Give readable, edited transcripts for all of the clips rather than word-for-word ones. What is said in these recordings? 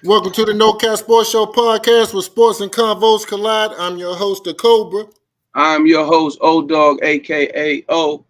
Welcome to the No Cap Sports Show podcast where sports and convos collide. I'm your host, the Cobra. I'm your host, O Dog, aka O,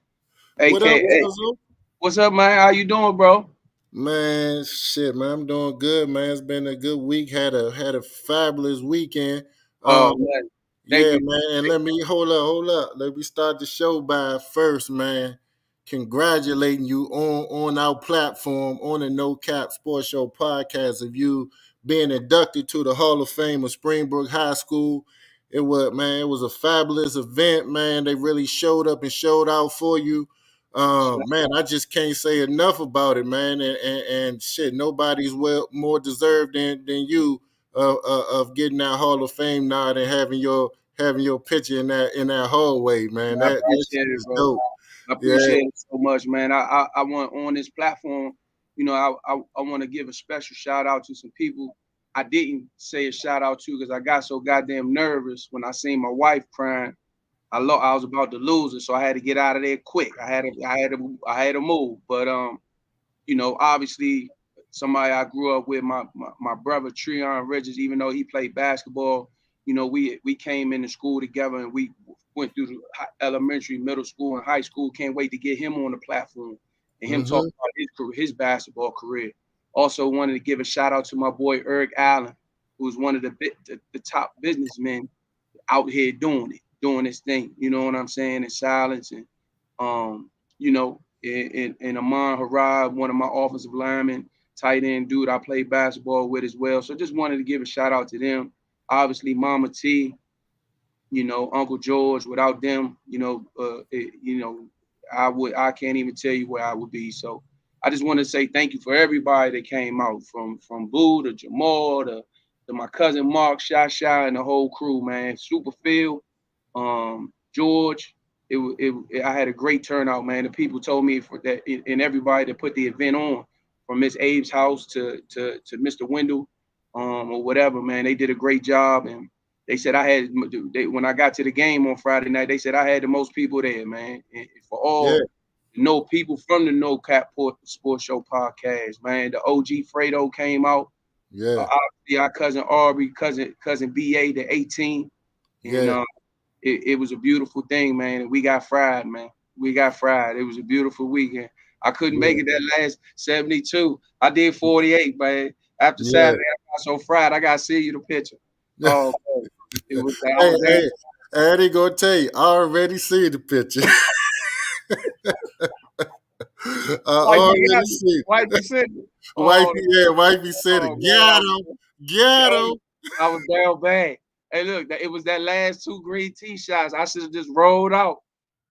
What up, aka. Wazoo? What's up, man? How you doing, bro? Man, shit, man, I'm doing good, man. It's been a good week. Had a fabulous weekend. Oh Um, man, thank Yeah, you. man. And let me hold up. Let me start the show by first, man, congratulating you on our platform on the No Cap Sports Show podcast of you being inducted to the Hall of Fame of Springbrook High School. It was a fabulous event, man. They really showed up and showed out for you. Man, I just can't say enough about it, man. And shit, nobody's more deserved than you of getting that Hall of Fame nod and having your picture in that hallway, man. I That shit appreciate it, is bro. dope. I Yeah, appreciate it so much, man. I want on this platform, I want to give a special shout out to some people I didn't say a shout out to because I got so goddamn nervous when I seen my wife crying. I was about to lose it, so I had to get out of there quick. I had to move. But obviously somebody I grew up with, my brother Treon Richards, even though he played basketball, we came into school together and we went through the elementary, middle school, and high school. Can't wait to get him on the platform and him talk mm-hmm. about his basketball career. Also wanted to give a shout out to my boy Eric Allen, who's one of the top businessmen out here doing this thing. You know what I'm saying? In silence and and Amon Harab, one of my offensive linemen, tight end dude I played basketball with as well. So just wanted to give a shout out to them. Obviously, Mama T, Uncle George. Without them, I can't even tell you where I would be. So I just want to say thank you for everybody that came out from Boo to Jamal to my cousin Mark, Sha, and the whole crew, man. Super Phil, George. I had a great turnout, man. The people told me for that, and everybody that put the event on, from Miss Abe's house to Mr. Wendell, or whatever, man. They did a great job, and they said when I got to the game on Friday night, they said I had the most people there, man. And for Yeah, all no people from the No Cap Sports Show podcast, man. The OG Fredo came out. yeah, Obviously, our cousin Aubrey, cousin BA, the 18, and yeah, it was a beautiful thing, man. And we got fried, man. We got fried. It was a beautiful weekend. I couldn't yeah, make it that last 72. I did 48, man. After yeah. Saturday, I got so fried. I got to see you the picture. Oh, man. It was. I Hey, was there. hey, I ain't gonna tell you. I already see the picture. I Wifey got already me. see it. Wifey sent me. Oh, Wifey said it. oh Get man, him, get hey, him. I was down bad. Hey, look, it was that last two green tee shots. I should have just rolled out.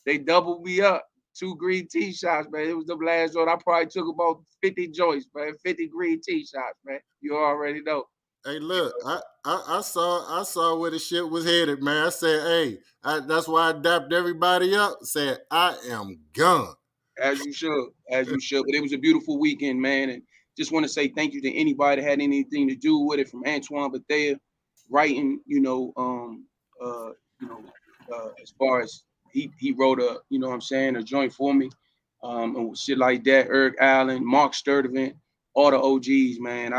They doubled me up. Two green tee shots, man. It was the last joint. I probably took about 50 joints, man. 50 green tee shots, man. You already know. Hey, look, I saw where the shit was headed, man. I said, hey, that's why I dapped everybody up. Said, I am gone. As you should, as you should. But it was a beautiful weekend, man. And just want to say thank you to anybody that had anything to do with it, from Antoine Bethea writing, uh, you know, as far as he wrote what I'm saying, a joint for me, and shit like that. Eric Allen, Mark Sturdivant, all the OGs, man.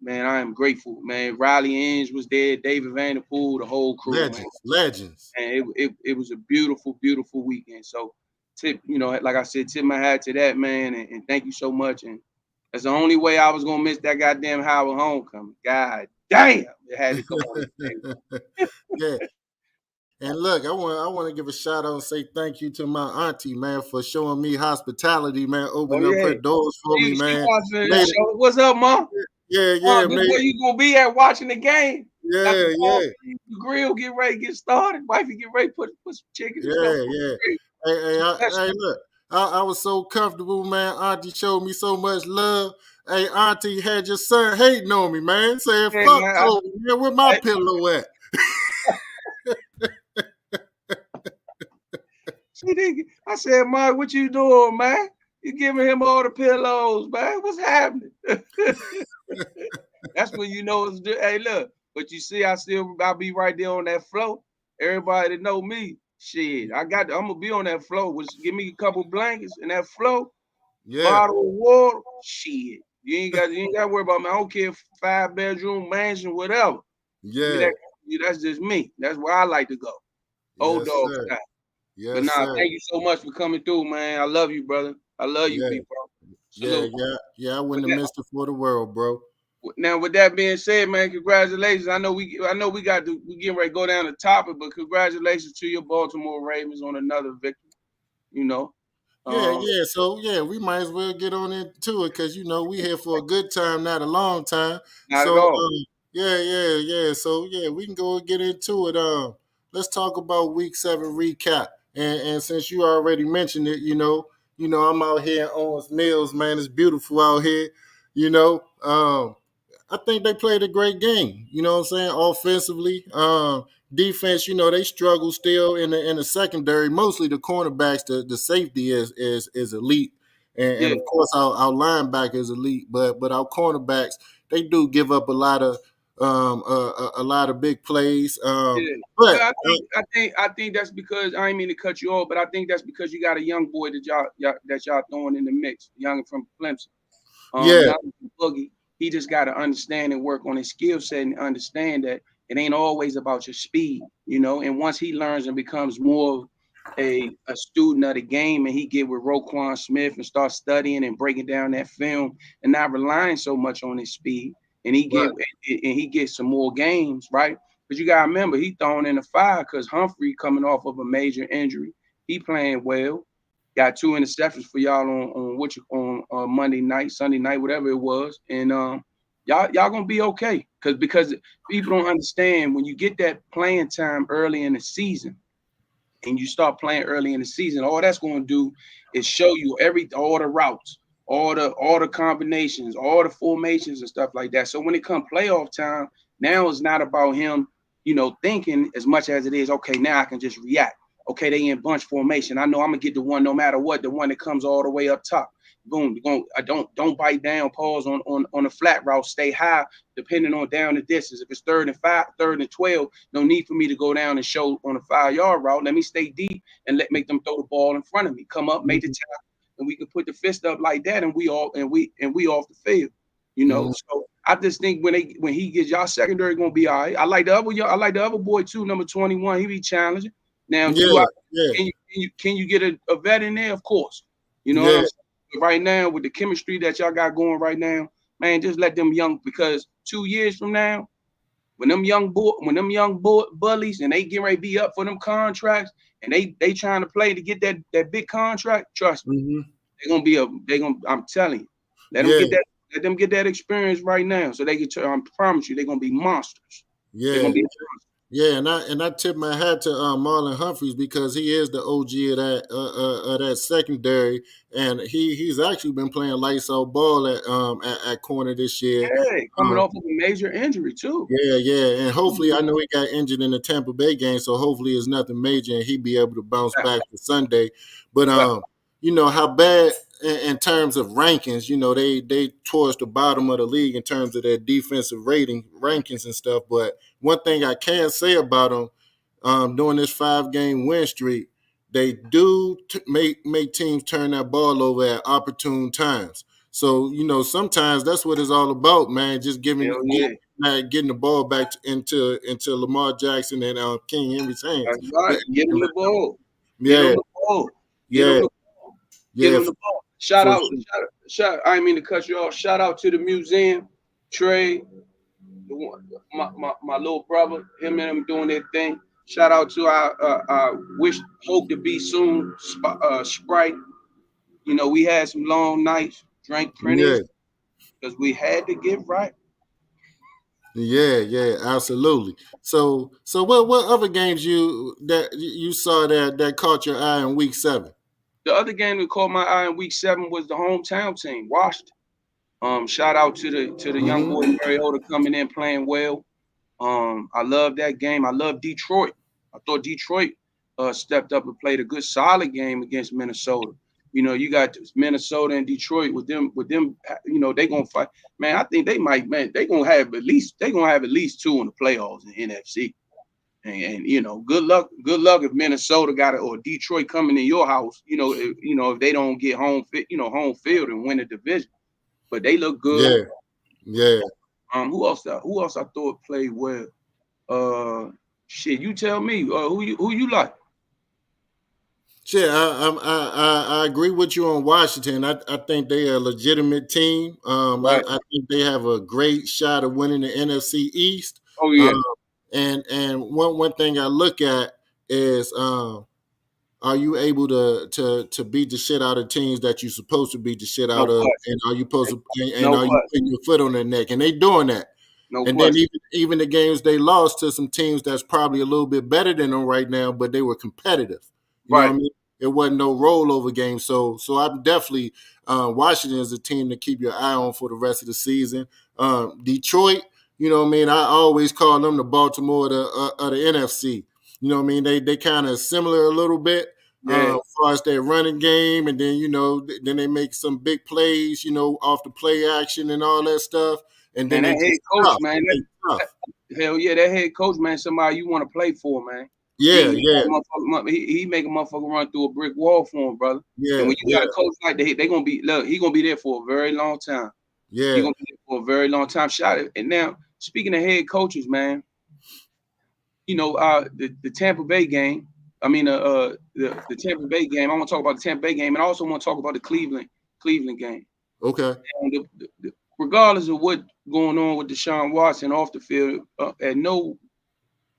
Man, I am grateful, man. Riley Inge was there, David Vanderpool, the whole crew, man. Legends. And it was a beautiful, beautiful weekend. So tip, like I said, tip my hat to that, man, and thank you so much. And that's the only way I was gonna miss that goddamn Howard homecoming. God damn, it had to come on Yeah. And look, I want to give a shout out and say thank you to my auntie, man, for showing me hospitality, man, Oh opening up yeah, her doors for me, she man. watching the Made it, show. What's up, mom? yeah, yeah, This man. where you gonna be at watching the game? Got the Yeah, ball, yeah, the grill, get ready, get started. Wifey, get ready, put some chicken and stuff yeah, on yeah. the grill. Hey, look, I was so comfortable, man. Auntie showed me so much love. Hey, Auntie had your son hating on me, man, saying, Yeah, fuck man. Kobe, man, where my pillow at? I said, Mike, what you doing, man? You giving him all the pillows, man. What's happening? That's when you know it's good. Hey, look, but you see, I'll be right there on that floor. Everybody that know me, shit, I'm gonna be on that floor. Give me a couple blankets and that floor, Yeah, bottle of water, shit. You ain't got to worry about me. I don't care if 5-bedroom mansion, whatever. Give me Yeah. that. That's just me. That's where I like to go. Old Yes, dog sir. style. But Yes, nah, sir. thank you so much for coming through, man. I love you, brother. I love you, Yeah. big bro. Yeah. Salute. Yeah. Yeah. I With wouldn't have that, missed it for the world, bro. now, with that being said, man, congratulations. I know we got to we getting ready to go down the topic, but congratulations to your Baltimore Ravens on another victory. You know, Yeah, um, yeah. So yeah, we might as well get on into it because we here for a good time, not a long time. not at So all. yeah, yeah, yeah. So yeah, we can go and get into it. Let's talk about Week 7 recap. And since you already mentioned it, I'm out here in Owens Mills, man. It's beautiful out here. You know, I think they played a great game. You know what I'm saying? Offensively, defense. They struggle still in the secondary. Mostly the cornerbacks. The safety is elite, and Yeah, of course our linebacker is elite. But our cornerbacks, they do give up a lot of big plays. yeah. But Well, I think that's because I ain't mean to cut you off, but I think that's because you got a young boy that y'all throwing in the mix, young from Clemson. yeah, Not Boogie. He just got to understand and work on his skill set and understand that it ain't always about your speed, And once he learns and becomes more of a student of the game, and he get with Roquan Smith and start studying and breaking down that film and not relying so much on his speed, and right. he gets some more games, right? But you gotta remember he thrown in the fire because Humphrey coming off of a major injury, he playing well. Got 2 interceptions for y'all on Monday night, Sunday night, whatever it was, and y'all gonna be okay because people don't understand when you get that playing time early in the season and you start playing early in the season, all that's going to do is show you all the routes, all the combinations, all the formations and stuff like that. So when it comes playoff time, now it's not about him, thinking as much as it is. Okay, now I can just react. Okay, they in bunch formation. I know I'm gonna get the one no matter what, the one that comes all the way up top. Boom, I don't bite down, pause on a flat route, stay high, depending on down the distance. If it's 3rd and 5, 3rd and 12, no need for me to go down and show on a 5-yard route. Let me stay deep and make them throw the ball in front of me. Come up, make the Mhm, tackle, and we can put the fist up like that, and we off the field. mhm. So I just think when he gets y'all secondary gonna be all right. I like the other boy too, number 21. He be challenging. Now, do I Yeah, yeah, can you get a vet in there? Of course. You know what yeah. I'm saying? But right now, with the chemistry that y'all got going right now, man, just let them young because 2 years from now, when them young bullies and they get ready to be up for them contracts and they trying to play to get that big contract, trust me, Hmm. I'm telling you, let them Yeah, get that let them get that experience right now so they can I promise you they're gonna be monsters. They're gonna yeah. be Yeah, and I tip my hat to Marlon Humphreys because he is the OG of that secondary, and he's actually been playing lights out ball at corner this year. hey, coming Um, off of a major injury too. yeah, yeah, and hopefully I know he got injured in the Tampa Bay game, so hopefully it's nothing major and he be able to bounce back for Sunday. But how bad in terms of rankings, they towards the bottom of the league in terms of their defensive rankings and stuff. But one thing I can say about them during this 5-game win streak, they do make teams turn that ball over at opportune times. So sometimes that's what it's all about, man. Just Hell yeah. getting the ball back into Lamar Jackson and King Henry's hands. That's right. Get And him the ball. Get yeah, him the ball. Get him yeah, the ball. Get yeah, him the ball. Shout for out, sure. I didn't mean to cut you off. Shout out to the museum, Trey, my little brother, him and him doing their thing. Shout out to our hope to be soon, Sprite. We had some long nights, drank plenty Yeah, because we had to get right. yeah, yeah, absolutely. So what other games you saw that caught your eye in Week 7? The other game that caught my eye in week 7 was the hometown team, Washington. Shout out to the young Mm-hmm. boy Mariota coming in playing well. I love that game. I love Detroit. I thought Detroit stepped up and played a good, solid game against Minnesota. You got Minnesota and Detroit with them. They gonna fight. Man, I think they might. Man, they gonna have at least 2 in the playoffs in NFC. And good luck. Good luck if Minnesota got it or Detroit coming in your house. If they don't get home field and win the division. but they look good. Yeah, yeah. Who else I thought played well? Shit, you tell me. Who you like? Shit, I agree with you on Washington. I think they are a legitimate team. Right. I think they have a great shot of winning the NFC East. Oh Um, yeah. and one thing I look at is are you able to beat the shit out of teams that you're supposed to beat the shit No out of, question. and are you supposed to and No are you question. putting your foot on their neck? And they doing that. No And then question. even the games they lost to some teams that's probably a little bit better than them right now, but they were competitive. You know what Right. I mean? It wasn't no rollover game. So I'm definitely Washington is a team to keep your eye on for the rest of the season. Detroit, you know what I mean? I always call them the Baltimore of the NFC. You know what I mean? They kind of similar a little bit Yeah. as far as their running game, and then then they make some big plays, off the play action and all that stuff, and then Man, they that head just coach, tough. man. They tough. Hell yeah, that head coach, man. Somebody you want to play for, man. Yeah, yeah, He make a motherfucker run through a brick wall for him, brother. And yeah, when you got a yeah, coach like that, they gonna be look. He gonna be there for a very long time. He yeah. gonna be there for a very long time. Shout it. And now, speaking of head coaches, man, the Tampa Bay game. I mean, the Tampa Bay game. I want to talk about the Tampa Bay game, and I also want to talk about the Cleveland game. Okay. And regardless of what going on with Deshaun Watson off the field, at no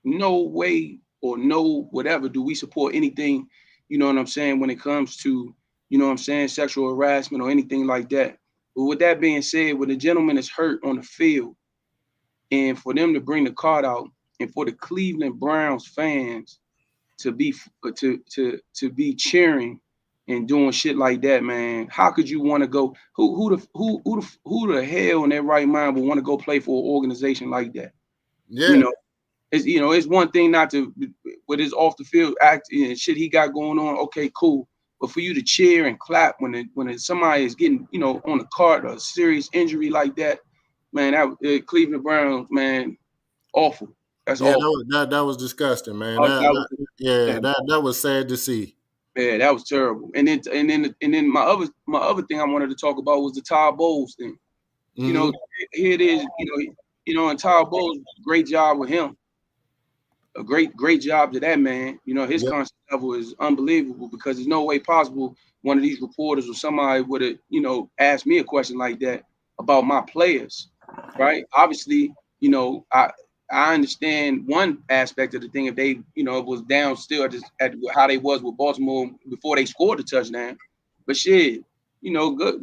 way or no whatever do we support anything. You know what I'm saying when it comes to sexual harassment or anything like that. But with that being said, when the gentleman is hurt on the field, and for them to bring the card out, and for the Cleveland Browns fans to be to be cheering and doing shit like that, man. How could you want to go? Who the hell in their right mind would want to go play for an organization like that? You Yeah, know, it's one thing not to with his off the field act and shit he got going on. Okay, cool. But for you to cheer and clap when somebody is getting on a cart or a serious injury like that, man, that Cleveland Browns, man, awful. That's yeah. awful. That was disgusting, man. That was Yeah, yeah, that was sad to see. yeah, that was terrible. And then my other thing I wanted to talk about was the Todd Bowles thing. You know, Hmm. here it is. And Todd Bowles, great job with him. A great job to that man. His Yep. constant level is unbelievable because there's no way possible one of these reporters or somebody would have, asked me a question like that about my players, right? Obviously, I understand one aspect of the thing if they, it was down still at how they was with Baltimore before they scored the touchdown. But shit, good,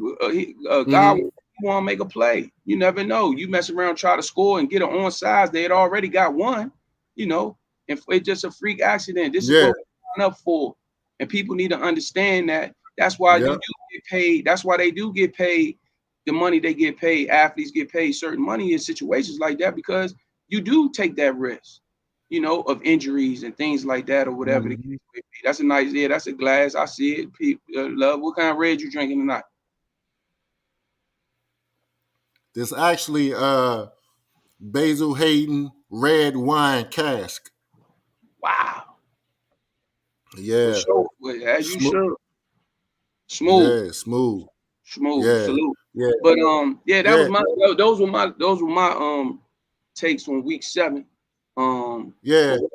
God Hmm. want to make a play. You never know. You mess around, try to score and get it on sides. They had already got one, you know, and it's just a freak accident. This is Yeah. what we sign up for. And people need to understand that. That's why you Yep. do get paid. That's why they do get paid the money they get paid. Athletes get paid certain money in situations like that because you do take that risk, of injuries and things like that or whatever the case Hmm. may be. That's a nice, yeah, that's a glass. I see it. People, love, what kind of red you drinking tonight? This actually Basil Hayden red wine cask. Wow. For Yeah. sure. Well, as you Smooth. should. Smooth. Yeah. Smooth. Smooth. Yeah. Salute. Yeah. But yeah, that was Yeah. my those were my takes on week 7. Yeah. Or whatever.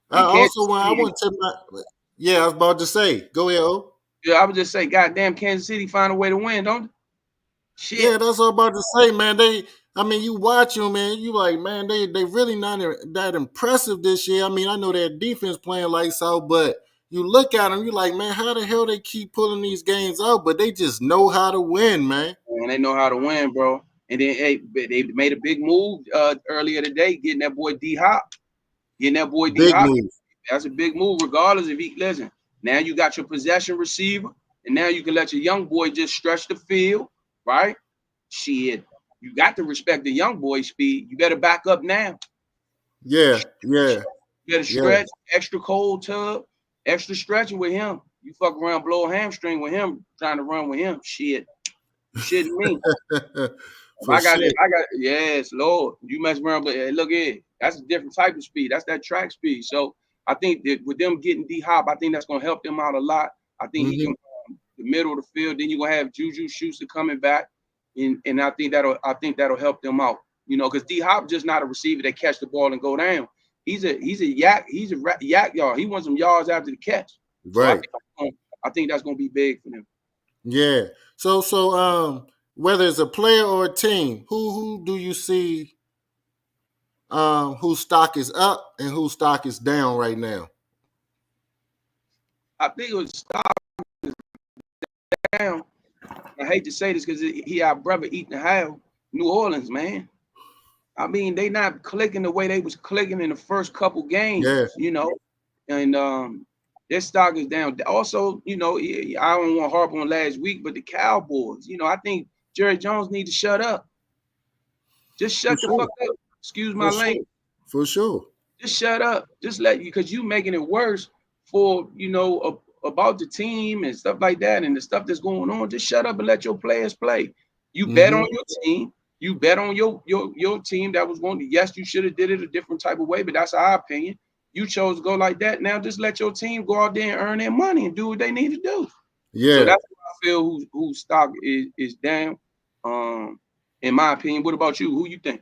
I And also Kansas want. I City, want to. Yeah, I was about to say. Go ahead. O. yeah, I would just say, goddamn, Kansas City find a way to win, don't they? Yeah, Shit. that's what I'm about to say, man. I mean, you watch them, man. You like, man, they really not that impressive this year. I mean, I know their defense playing lights out, but you look at them, you like, man, how the hell they keep pulling these games out? But they just know how to win, man. And they know how to win, bro. And then hey, they made a big move earlier today, getting that boy D Hop. Getting that boy D Big Hop. move. That's a big move, regardless if he listen. Now you got your possession receiver, and now you can let your young boy just stretch the field, right? Shit, you got to respect the young boy's speed. You better back up now. Yeah, yeah, You better yeah. stretch, extra cold tub, extra stretching with him. You fuck around, blow a hamstring with him, trying to run with him. Shit, you shitting me. For sure. If I got, yes, Lord, you mess around, but hey, look here, that's a different type of speed. That's that track speed. So I think that with them getting D Hop, I think that's gonna help them out a lot. I think he Hmm. can the middle of the field. Then you're gonna have Juju Schuster coming back. and I think that'll help them out. Because D Hop just not a receiver that catch the ball and go down. He's a yak. He's a yak yard. He wants some yards after the catch. So Right. I think that's gonna be big for them. Yeah. So whether it's a player or a team, who do you see whose stock is up and whose stock is down right now? I think it was stop down. I hate to say this because he our brother eating the hell. New Orleans, man. I mean, they not clicking the way they was clicking in the first couple Yeah, games. And their stock is down. Also, I don't want to harp on last week, but the Cowboys, I think Jerry Jones need to shut up. Just for shut the sure. fuck up. Excuse my For sure. language. For sure. Just shut up. Just let you, because you making it worse for about the team and stuff like that and the stuff that's going on. Just shut up and let your players play. You bet Mm-hmm. on your team. You bet on your team that was going to. Yes, you should have did it a different type of way, but that's our opinion. You chose to go like that. Now just let your team go out there and earn their money and do what they need to do. So Yeah. that's what I feel whose stock is down. In my opinion. What about you? Who you think?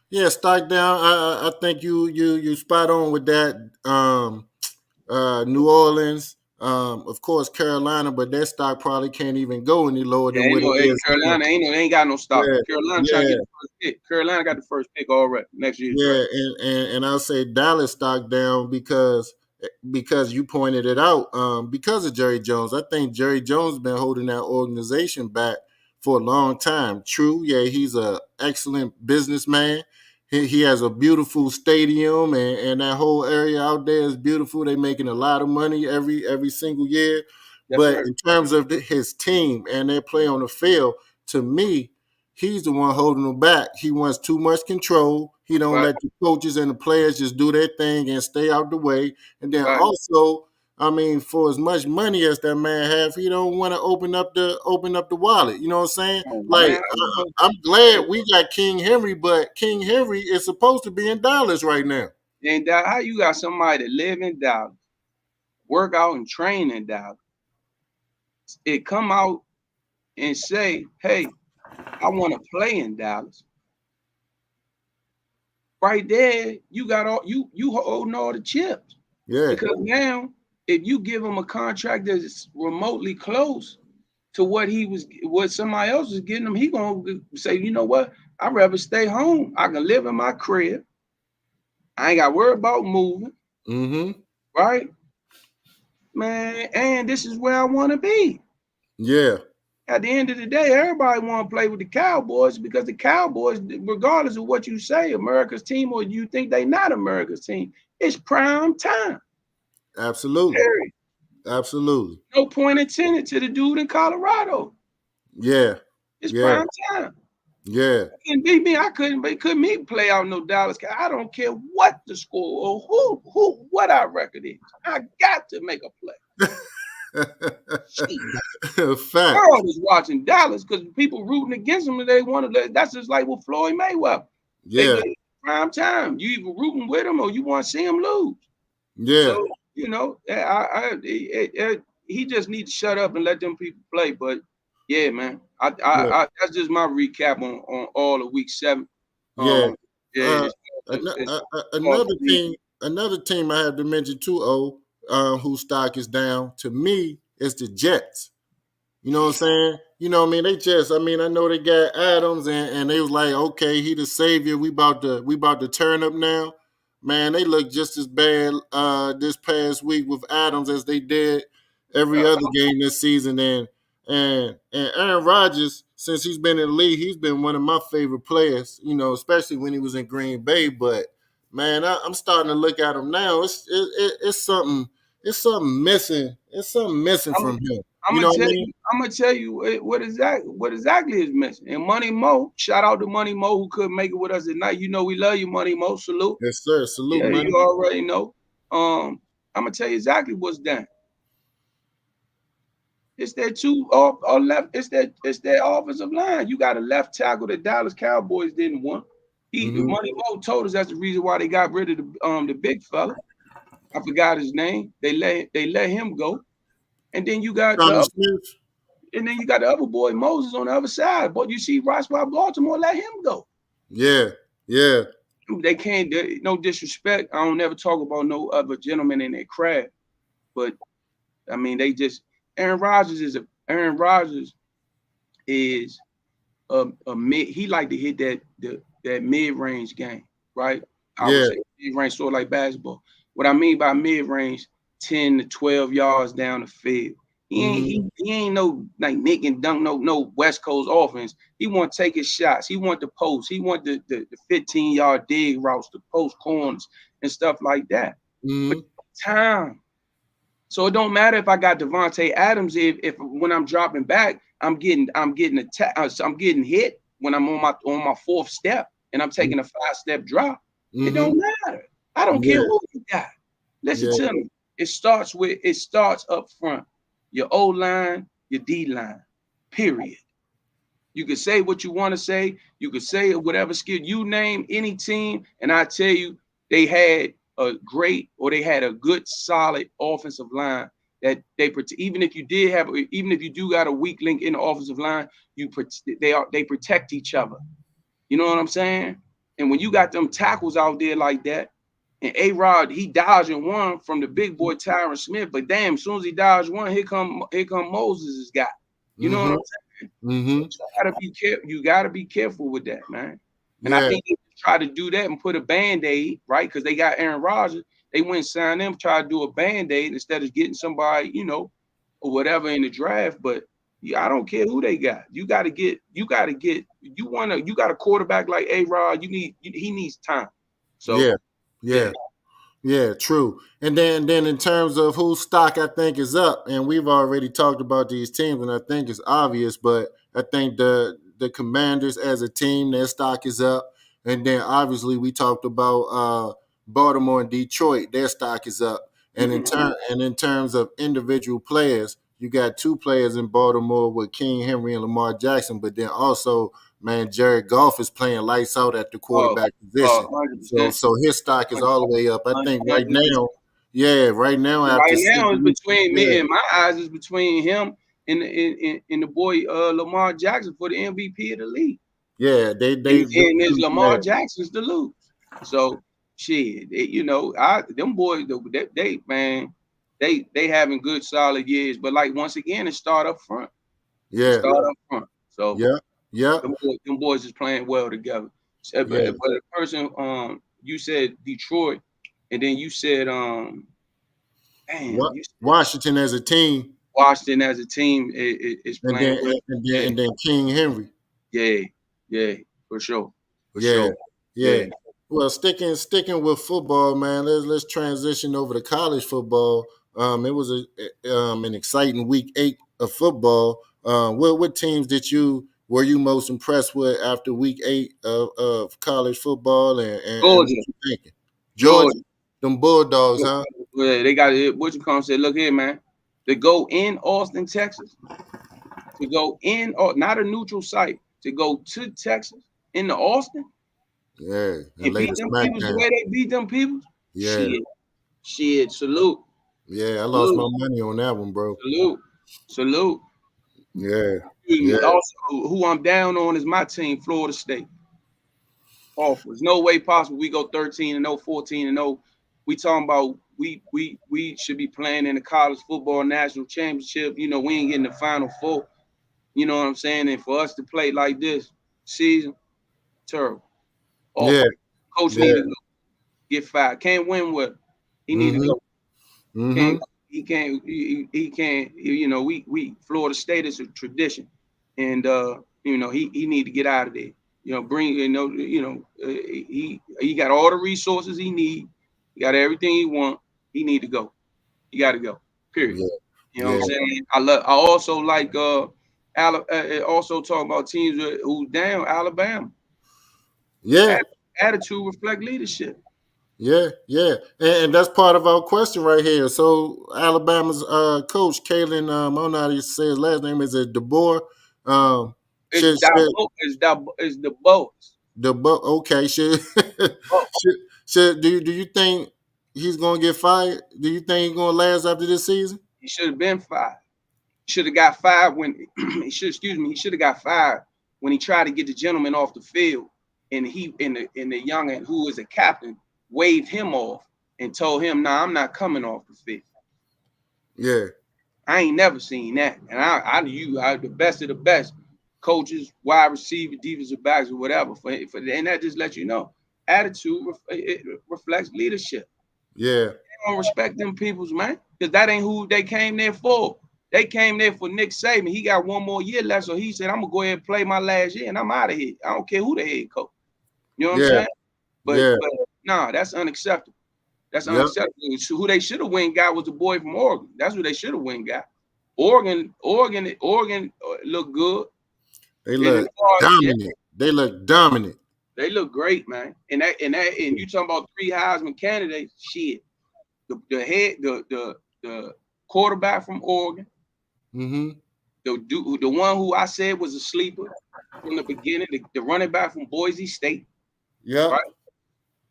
Yeah, stock down. I think you spot on with that. New Orleans, of course Carolina, but their stock probably can't even go any lower Yeah, than what it hey, is now. Carolina ain't got no stock. Yeah, Carolina trying to yeah. get the first pick. Carolina got the first pick already next year's Yeah, draft. and I'll say Dallas stock down because you pointed it out. Because of Jerry Jones, I think Jerry Jones been holding that organization back for a long time. True, yeah, he's a excellent businessman. He has a beautiful stadium, and that whole area out there is beautiful. They're making a lot of money every single year. Yes, But sir. in terms of his team and their play on the field, to me, he's the one holding them back. He wants too much control. He don't Right, let the coaches and the players just do their thing and stay out the way. And then right. also, I mean, for as much money as that man have, he don't want to open up the wallet. You know what I'm saying? Come on, Like man. How you gonna, I'm glad we got King Henry, but King Henry is supposed to be in Dallas right now. and how you got somebody that live in Dallas, work out and train in Dallas, it come out and say, hey, I want to play in Dallas. Right there, you got all you holding all the chips. Yeah. Because now, if you give him a contract that's remotely close to what somebody else is getting him, he gonna say, you know what? I'd rather stay home. I can live in my crib. I ain't got to worry about moving, Mm-hmm. right? Man, and this is where I want to be. Yeah. At the end of the day, everybody want to play with the Cowboys because the Cowboys, regardless of what you say, America's team, or you think they not America's team, it's prime time. Absolutely. Period. Absolutely. No point intended to the dude in Colorado. Yeah. It's Yeah. prime time. Yeah. And beat me. I couldn't me play out no Dallas. I don't care what the score or what our record is. I got to make a play. Shit. Fact. World is watching Dallas because people rooting against them and they want to. That's just like with Floyd Mayweather. They Yeah. get prime time. You either rooting with them or you want to see them lose. Yeah. So he just needs to shut up and let them people play. But yeah, man, Yeah. that's just my recap on all of week 7. Yeah. Yeah, Uh, it's hard another to believe. team I have to mention too, whose stock is down to me is the Jets. You know what I'm saying? You know what I mean? They just, I mean, I know they got Adams and they was like, okay, he the savior. We about to turn up now. Man, they look just as bad this past week with Adams as they did every other game this season. And Aaron Rodgers, since he's been in the league, he's been one of my favorite players, especially when he was in Green Bay. But man, I'm starting to look at him now. It's something missing. It's something missing I'm, from him. I'm You gonna know what I tell mean? you. I'm gonna tell you what exactly is missing. And Money Mo, shout out to Money Mo who couldn't make it with us tonight. You know we love you, Money Mo. Salute. Yes, sir. Salute, Yeah, money. you already know. I'm gonna tell you exactly what's done. It's their two off or left. It's their offensive line. You got a left tackle the Dallas Cowboys didn't want. Mm-hmm. Money Mo told us that's the reason why they got rid of the big fella. I forgot his name. They let him go. And then you got the Thomas other, Smith. And then you got the other boy Moses on the other side. But you see, Ross by Baltimore let him go. Yeah, yeah, They can't. No disrespect. I don't never talk about no other gentleman in their craft. But I mean, they just Aaron Rodgers is a mid. He like to hit that mid range game, right? I would yeah. say mid range, sort of like basketball. What I mean by mid range, 10 to 12 yards down the field. He ain't Mm-hmm. he ain't no like Nick and Dunk, no West Coast offense. He want to take his shots. He want the post. He want the 15-yard dig routes, the post corners and stuff like that. But Mm-hmm. time. So it don't matter if I got Devontae Adams. If when I'm dropping back, I'm getting attacked. I'm getting hit when I'm on my fourth step and I'm taking a 5-step drop. It Mm-hmm. don't matter. I don't care Yeah, who you got. Listen yeah, to me. It starts up front. Your O line, your D line. Period. You can say what you want to say. You can say whatever skill you name any team, and I tell you, they had they had a good, solid offensive line that even if even if you do got a weak link in the offensive line, they protect each other. You know what I'm saying? And when you got them tackles out there like that, and A-Rod, he dodging one from the big boy Tyron Smith, but damn, as soon as he dodged one, here come Moses' guy. You know what mm-hmm. I'm saying? So Mm-hmm. you gotta be careful. You gotta be careful with that, man. And I Yeah, think they try to do that and put a band-aid, right? Because they got Aaron Rodgers. They went and signed them, try to do a band-aid instead of getting somebody, or whatever in the draft. But yeah, I don't care who they got. You got a quarterback like A-Rod, he needs time. So yeah, yeah. yeah. Yeah, true. And then in terms of whose stock I think is up, and we've already talked about these teams, and I think it's obvious, but I think the Commanders as a team, their stock is up. And then obviously we talked about Baltimore and Detroit, their stock is up. And in terms of individual players, you got two players in Baltimore with King Henry and Lamar Jackson, but then also, man, Jared Goff is playing lights out at the Oh, quarterback position. So 100%. so his stock is all the way up. I think right 100%. now, yeah, right now after Right 6 now, it's weeks, between yeah, me and my eyes is between him and the boy Lamar Jackson for the MVP of the league. yeah, And there's yeah, Lamar Jackson's to lose. So shit, I them boys man, they having good solid years. But like once again, it start up front. It yeah, start up front. So yeah, yeah. them boys is playing well together. So, but Yeah. the person you said Detroit, and then you said damn, you said Washington as a team, Washington as a team is and playing well. Yeah, then King Henry. yeah, yeah, for sure, for Yeah, sure. yeah. Yeah. Well, sticking with football, man. Let's transition over to college football. It was an exciting week 8 of football. What teams were you most impressed with after week 8 of college football, and what Georgia, you thinking? Georgia, Georgia. them Bulldogs, huh? Yeah, they got it. What you come say? Look here, man. To go in Austin, Texas, to go in, or not a neutral site, to go to Texas into Austin Yeah, and and later beat them peoples the SmackDown. way they beat them peoples. Yeah, Shit. Salute, yeah. I lost my salute, money on that one, bro. salute, salute. Yeah, Excuse yeah, me. Also, who I'm down on is my team, Florida State. Awful. There's no way possible we go 13-0, 14-0. We talking about we should be playing in the college football national championship. We ain't getting the final four. You know what I'm saying? And for us to play like this season, terrible. yeah, Awful. Coach need to yeah. go get fired. Can't win with him. He need to Mm-hmm. go. Mm-hmm. Can't he can't he can't we Florida State is a tradition, and he need to get out of there. Bring he got all the resources he need. He got everything he want. He need to go. He got to go. Period. Yeah, You know what I'm yeah, saying? I also like also talking about teams who down Alabama. yeah, Attitude reflect leadership. yeah, yeah. And that's part of our question right here. So Alabama's coach Kalen, I don't know how you say his last name. Is it DeBoer? Um, It's should it's the boats. okay? Should do you think he's gonna get fired? Do you think he's gonna last after this season? He should have been fired. should have got fired when he should have got fired when he tried to get the gentleman off the field, and the youngin who was a captain waved him off and told him, "Nah, I'm not coming off the field." Yeah. I ain't never seen that, and I the best of the best coaches, wide receiver, defensive backs, or whatever. And that just lets you know, attitude it reflects leadership. Yeah. Don't respect them peoples, man, because that ain't who they came there for. They came there for Nick Saban. He got one more year left, so he said, "I'm gonna go ahead and play my last year, and I'm out of here. I don't care who the head coach." You know what I'm Yeah. saying? Yeah. But nah, that's unacceptable. That's Yep. unacceptable. So who they should have went got was the boy from Oregon. That's who they should have went got. Oregon look good. They They look didn't start yet. dominant. They look dominant. They look great, man. And you talking about 3 Heisman candidates? Shit. The quarterback from Oregon, Mm-hmm. the one who I said was a sleeper from the beginning, the running back from Boise State, Yep. right?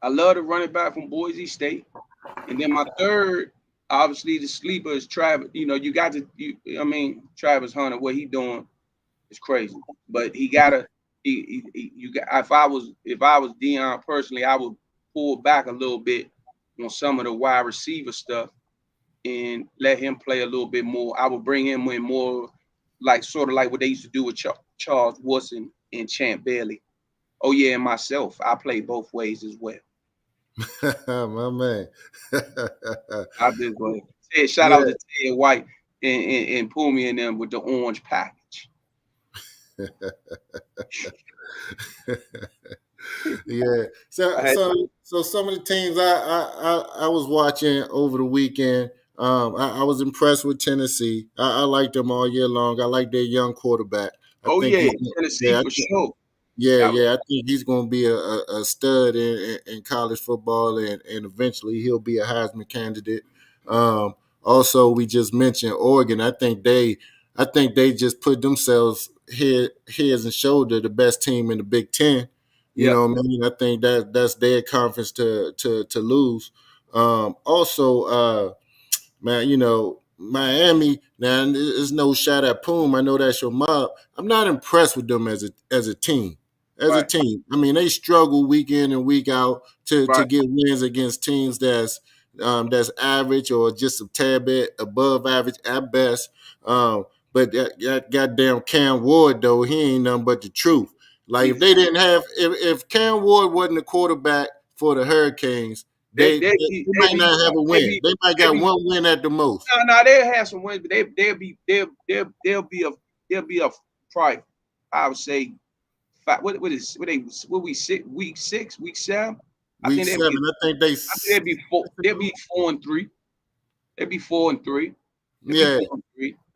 I love the running back from Boise State. And then my third, obviously the sleeper is Travis. You know, Travis Hunter, what he doing is crazy. But he gotta you got if I was Dion personally, I would pull back a little bit on some of the wide receiver stuff and let him play a little bit more. I would bring him in more like sort of like what they used to do with Charles Woodson and Champ Bailey. Oh yeah, and myself, I play both ways as well. My man. I just said shout Yeah. out to Ted White and pull me in them with the orange package. Yeah. So I had, so so some of the teams I was watching over the weekend. I was impressed with Tennessee. I liked them all year long. I like their young quarterback. I oh think yeah, he's Tennessee yeah, for sure. yeah, That was, yeah. I think he's going to be a stud in college football, and eventually he'll be a Heisman candidate. Also, we just mentioned Oregon. I think they just put themselves heads and shoulder the best team in the Big Ten. You yep. know what I mean? I think that's their conference to lose. Also, man, Miami. Now, there's no shot at Poom. I know that's your mob. I'm not impressed with them as a team. As a Right, team, I mean, they struggle week in and week out to right. get wins against teams that's average or just a tad bit above average at best. But that goddamn Cam Ward though, he ain't nothing but the truth. Like if He's they didn't have if Cam Ward wasn't the quarterback for the Hurricanes, they they they they, be they they might be not have a they win. be They might they got be one win at the most. no, they'll have some wins, but they'll be a probably I would say five, what we week 7. I Week think they'll seven, be I think they they'll be 4-3. They'll be 4-3. They'll be yeah.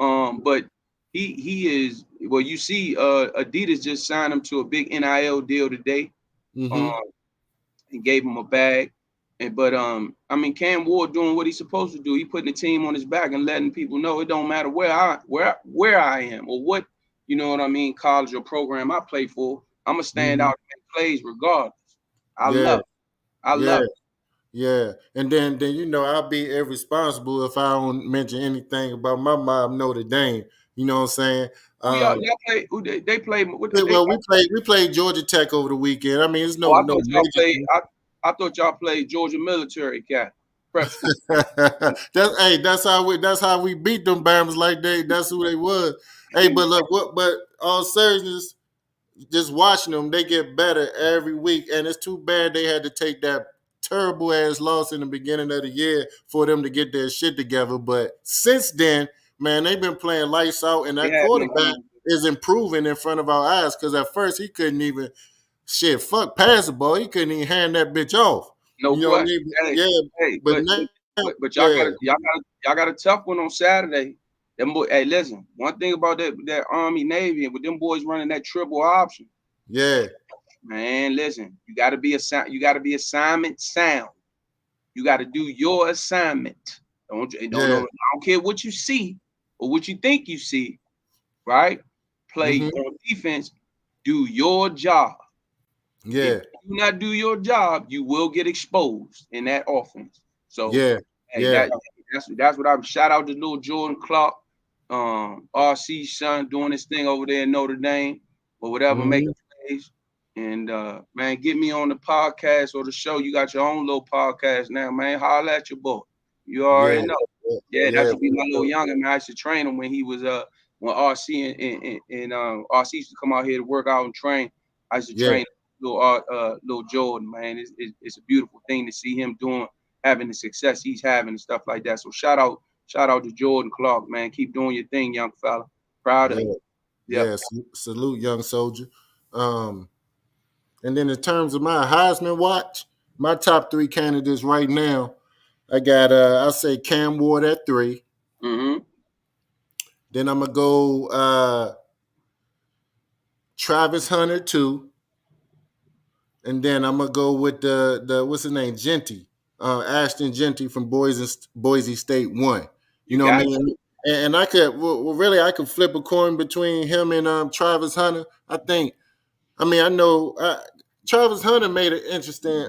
4-3. But he is well. You see, Adidas just signed him to a big NIL deal today. Um, Mm-hmm. and gave him a bag. But I mean, Cam Ward doing what he's supposed to do. He putting the team on his back and letting people know it don't matter where I am or what what I mean, college or program I play for. I'm gonna stand Mm-hmm. out and make plays regardless. I Yeah, love it. I yeah, love it. yeah. And then I'll be irresponsible if I don't mention anything about my mob Notre Dame. You know what I'm saying? Who y'all, Um, y'all play? Who they play? What they? well, we played Georgia Tech over the weekend. I mean, it's Oh, no I no thought y'all major played. thing. I thought y'all played Georgia Military Academy Prep School. That's how we beat them Bama's like that's who they was. Hey, but look, but all seriousness, just watching them, they get better every week, and it's too bad they had to take that terrible ass loss in the beginning of the year for them to get their shit together. But since then, man, they've been playing lights out, and They that have been quarterback doing is improving in front of our eyes. Because at first he couldn't even pass the ball. He couldn't even hand that bitch off. no You know what I question. mean? Hey, Yeah, hey, but now, but yeah, y'all got a tough one on Saturday. Them boy, hey, listen. One thing about that Army Navy and with them boys running that triple option, yeah, man. Listen, you got to be assignment sound. You got to do your assignment. yeah, I don't care what you see or what you think you see. Right? Play mm-hmm, on defense. Do your job. If yeah, you do not do your job, you will get exposed in that offense. So, yeah, hey, yeah, that's what I'm. Shout out to little Jordan Clark. RC's son doing his thing over there in Notre Dame or whatever, making Mhm. plays. And man, get me on the podcast or the show. You got your own little podcast now, man. Holla at your boy. You Yeah, already know. yeah, Yeah, that yeah, should be for my little sure. youngin, man. I used to train him when he was when RC and RC used to come out here to work out and train. I used to Yeah, train little Jordan, man. It's a beautiful thing to see him doing, having the success he's having and stuff like that. So shout out to Jordan Clark, man. Keep doing your thing, young fella. Proud of you. yeah, Yep. yeah. Salute, young soldier. Um, and then in terms of my Heisman watch, my top three candidates right now, I got I'll say Cam Ward at three. Mm-hmm. Then I'm gonna go Travis Hunter two, and then I'm gonna go with the what's his name, Genty, Ashton Genty from Boise State one. You You know what I got mean? And I could really I could flip a coin between him and Travis Hunter. I mean, I know Travis Hunter made an interesting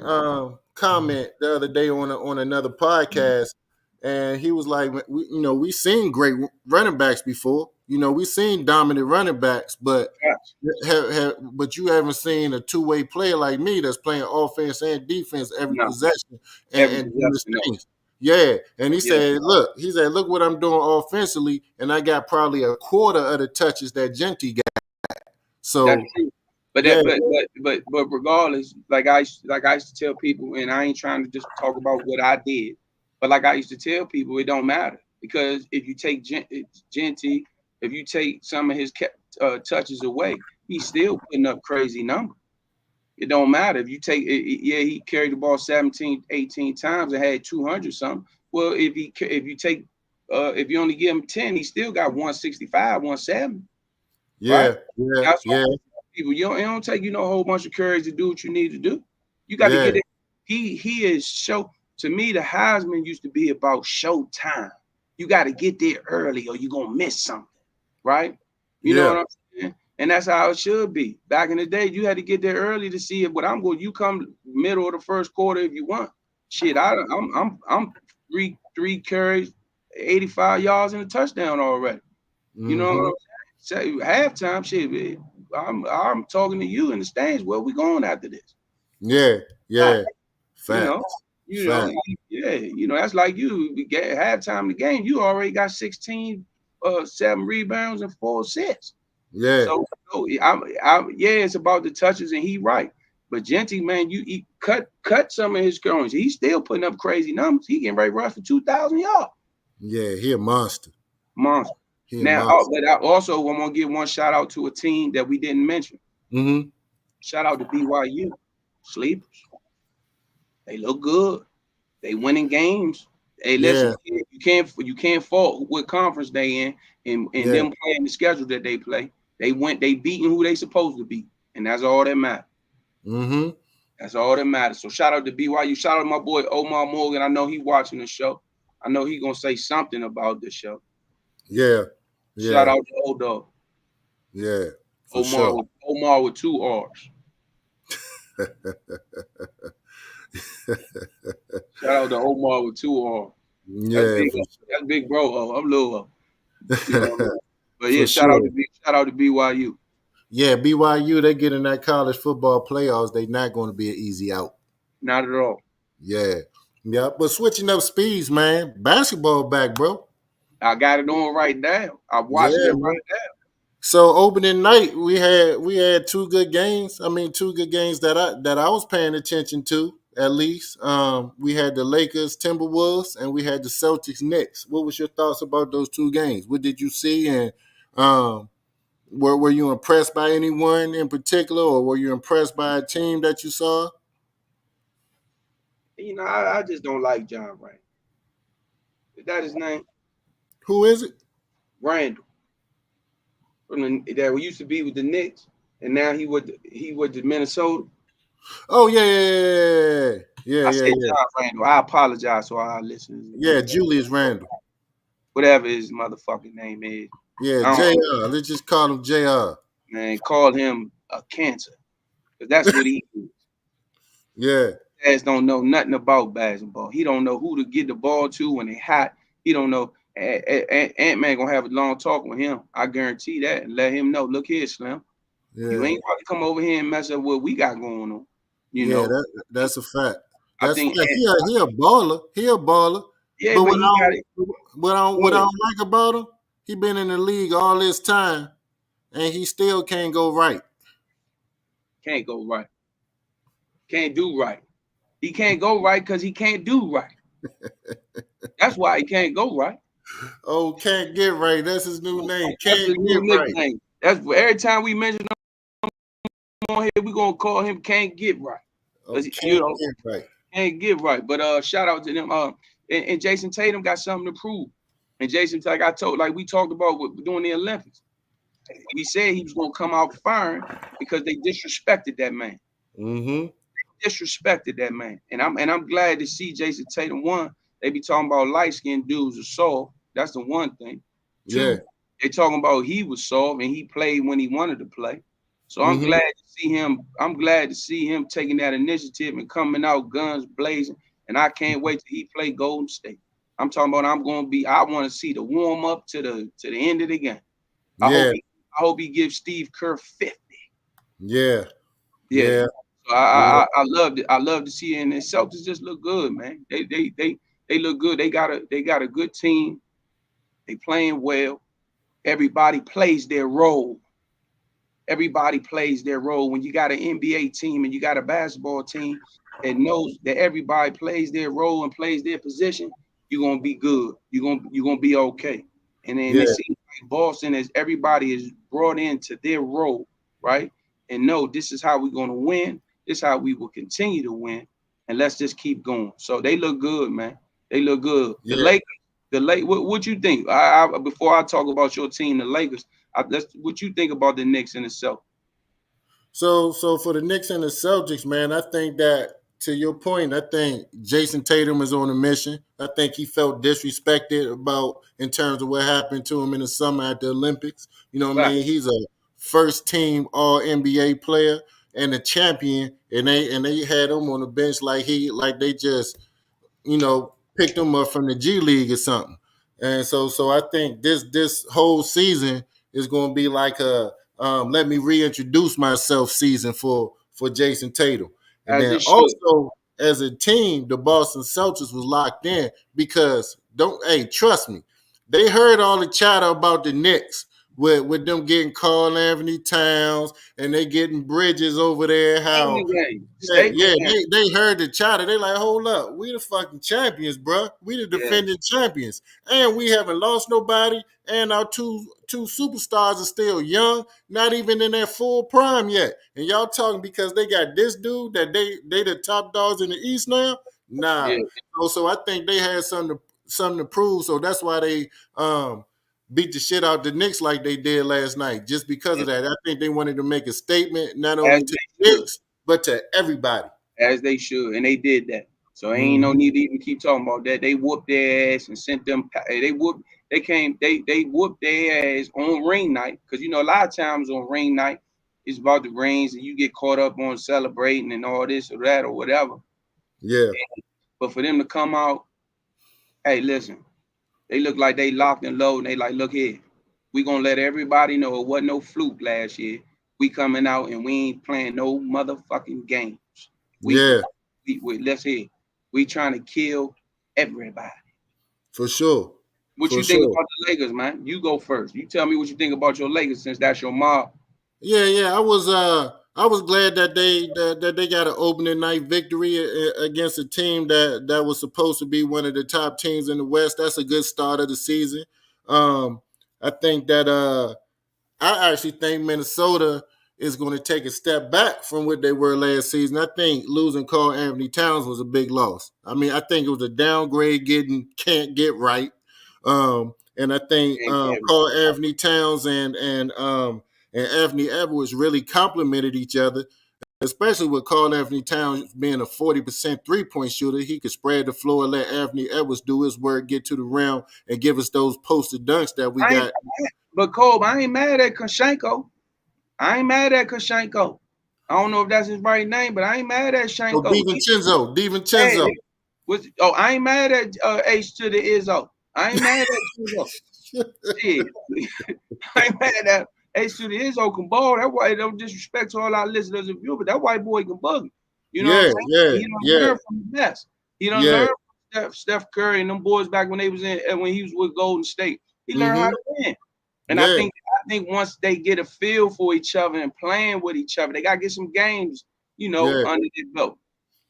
comment the other day on another podcast, and he was like, we seen great running backs before. We seen dominant running backs, but you. but you haven't seen a two-way player like me that's playing offense and defense every No, possession every and doing possession. the No. things. Yeah, and Yeah, he said, look what I'm doing offensively, and I got probably a quarter of the touches that Genty got. that's So true. But yeah, that, but regardless, like I used to tell people, and I ain't trying to just talk about what I did, but like I used to tell people, it don't matter because if you take Genty, if you take some of his touches away, he's still putting up crazy numbers. It don't matter if you take yeah, he carried the ball 17, 18 times and had 200 something. Well, if you take if you only give him 10, he still got 165, 170, right? yeah, yeah, That's what yeah, people. It don't take you no whole bunch of courage to do what you need to do. You got to yeah, get it. He is show to me. The Heisman used to be about show time. You got to get there early or you're gonna miss something, right? You know yeah, what I'm saying? And that's how it should be. Back in the day, you had to get there early to see if what I'm going. You come middle of the first quarter if you want. Shit, I'm three carries, 85 yards and a touchdown already. You know what mm-hmm, I'm saying? Say halftime, shit. I'm talking to you in the stands. Where we going after this? yeah, Right. yeah. You know, Facts, facts. yeah. That's like you. We get halftime of the game. You already got 16, 7 rebounds and 4 assists. Yeah, So yeah, it's about the touches, and he right. But Genty, man, he cut some of his coins. He's still putting up crazy numbers. He getting ready to rush for 2,000 yards. yeah. He a monster. Monster. He a Now, monster. but I also want to give one shout out to a team that we didn't mention. Mm-hmm. Shout out to BYU. Sleepers. They look good. They winning games. Hey, Yeah, listen, you can't fault what conference they in and yeah. them playing the schedule that they play. They beating who they supposed to beat. And that's all that matters. Mm-hmm. That's all that matters. So shout out to BYU. Shout out to my boy Omar Morgan. I know he watching the show. I know he gonna say something about this show. Yeah, Shout yeah, out to old dog. yeah. For Omar sure. with Omar with 2 R's. Shout out to Omar with 2 R's. That's Yeah, big. That's big, bro. Oh, I'm little. You know what I mean? But yeah, for sure. shout out to BYU. Yeah, BYU, they get in that college football playoffs. They not going to be an easy out. Not at all. Yeah, yeah. But switching up speeds, man. Basketball back, bro. I got it on right now. I'm watching it Yeah, right man. So opening night, we had two good games. I mean, two good games that I was paying attention to at least. We had the Lakers Timberwolves and we had the Celtics Knicks. What was your thoughts about those two games? What did you see, and um, were you impressed by anyone in particular, or were you impressed by a team that you saw? now. I just don't like John Rand. Is that his name? Who is it? Randall. That used to be with the Knicks, and now he with the Minnesota. Oh yeah, yeah, I yeah, said yeah, John Randall. I apologize to our listeners and yeah. viewers. Julius Randle. Whatever his motherfucking name is. Yeah, I don't know, Jr. Let's just call him Jr. man. Call him a cancer. Because that's what he is. Yeah, Guys don't know nothing about basketball. He don't know who to get the ball to when they hot. He don't know. Ant-Man gonna have a long talk with him. I guarantee that, and let him know. Look here, Slim. You Yeah, ain't about to come over here and mess up what we got going on. You yeah, know. that's a fact. I That's a think, fact. He a baller. He a baller. yeah, But but he got it. what I Good. don't like about him, he been in the league all this time and he still can't go right. Can't go right. Can't do right. He can't go right because he can't do right. That's why he can't go right. Oh, can't get right. That's his new name. That's Can't his get new right. nickname. That's every time we mention him on here, we gonna call him "Can't Get Right" Oh, because can't get right. can't get right. But shout out to them. And Jason Tatum got something to prove. And Jason, like we talked about during the Olympics, we said he was gonna come out firing because they disrespected that man. Mm-hmm. Disrespected that man. And I'm glad to see Jason Tatum. One, they be talking about light skinned dudes are soft. That's the one thing. Yeah. Two, they talking about he was soft and he played when he wanted to play. So I'm Mm-hmm. glad to see him. I'm glad to see him taking that initiative and coming out guns blazing. And I can't wait till he play Golden State. I'm talking about I want to see the warm up to the end of the game. I hope Yeah. I hope he gives Steve Kerr 50. Yeah. Yeah. Yeah. So Yeah. I loved it. I love to see it. And the Celtics just look good, man. They look good. They got a good team. They playing well. Everybody plays their role. Everybody plays their role. When you got an NBA team and you got a basketball team that knows that everybody plays their role and plays their position, you're gonna be good. You're gonna be okay. And then Yeah. it seems like Boston is everybody is brought into their role, right? And no, this is how we're gonna win. This is how we will continue to win. And let's just keep going. So they look good, man. They look good. The Yeah. Lakers, what you think? Before I talk about your team, the Lakers, that's what you think about the Knicks in itself. So for the Knicks and the Celtics, man, I think that to your point, I think Jason Tatum is on a mission. I think he felt disrespected about in terms of what happened to him in the summer at the Olympics. You know what I Right. mean? He's a first team All NBA player and a champion, and they had him on the bench like they just picked him up from the G League or something. And so I think this whole season is going to be like a let me reintroduce myself season for Jason Tatum. And As then it should. also as a team, the Boston Celtics was locked in because trust me, they heard all the chatter about the Knicks with them getting Carl Anthony Towns and they getting Bridges over there. Stay in How the game. yeah, Stay yeah, playing. they heard the chatter. They like, hold up, we the fucking champions, bro. We the Yeah. defending champions, and we haven't lost nobody. And our two superstars are still young, not even in their full prime yet. And y'all talking because they got this dude that they the top dogs in the East now. Nah, Yeah. so I think they had something to prove. So that's why they beat the shit out the Knicks like they did last night. Just because Yeah. of that, I think they wanted to make a statement not As only to they the should. Knicks but to everybody. As they should. And they did that. So ain't no Mm-hmm. need to even keep talking about that. They whooped their ass and sent them. They whooped their ass on ring night because a lot of times on ring night it's about the rings and you get caught up on celebrating and all this or that or whatever. Yeah, But for them to come out, hey, listen, they look like they locked and loaded. And they like, look here, we gonna let everybody know it wasn't no fluke last year. We coming out and we ain't playing no motherfucking games. We, yeah, let's hear. We trying to kill everybody. for sure, What for you think sure. about the Lakers, man? You go first. You tell me what you think about your Lakers since that's your mob. Yeah. I was glad that they got an opening night victory against a team that was supposed to be one of the top teams in the West. That's a good start of the season. Um, I think that I actually think Minnesota is going to take a step back from what they were last season. I think losing Carl Anthony Towns was a big loss. I mean, I think it was a downgrade getting can't get right. And I think Carl Anthony Towns and Anthony Edwards really complemented each other, especially with Carl Anthony Towns being a 40% three-point shooter. He could spread the floor and let Anthony Edwards do his work, get to the rim, and give us those posted dunks that we I ain't, got. but Cole, I ain't mad at Koshenko. I ain't mad at Koshenko. I don't know if that's his right name, but I ain't mad at Oh, Shanko. Hey, DiVincenzo. I ain't mad at H to the Izzo. I ain't mad at Chisholm. Shit. I ain't mad at hey, shoot, Izzo can ball. That white don't disrespect to all our listeners and viewers, but that white boy can bug. You know what I'm Yeah, saying? yeah, He don't yeah, learn from the best. He don't yeah. learn from Steph Curry and them boys back when they was in when he was with Golden State. He learned how Mm-hmm. to win. And Yeah. I think once they get a feel for each other and playing with each other, they gotta get some games, Yeah. under their belt.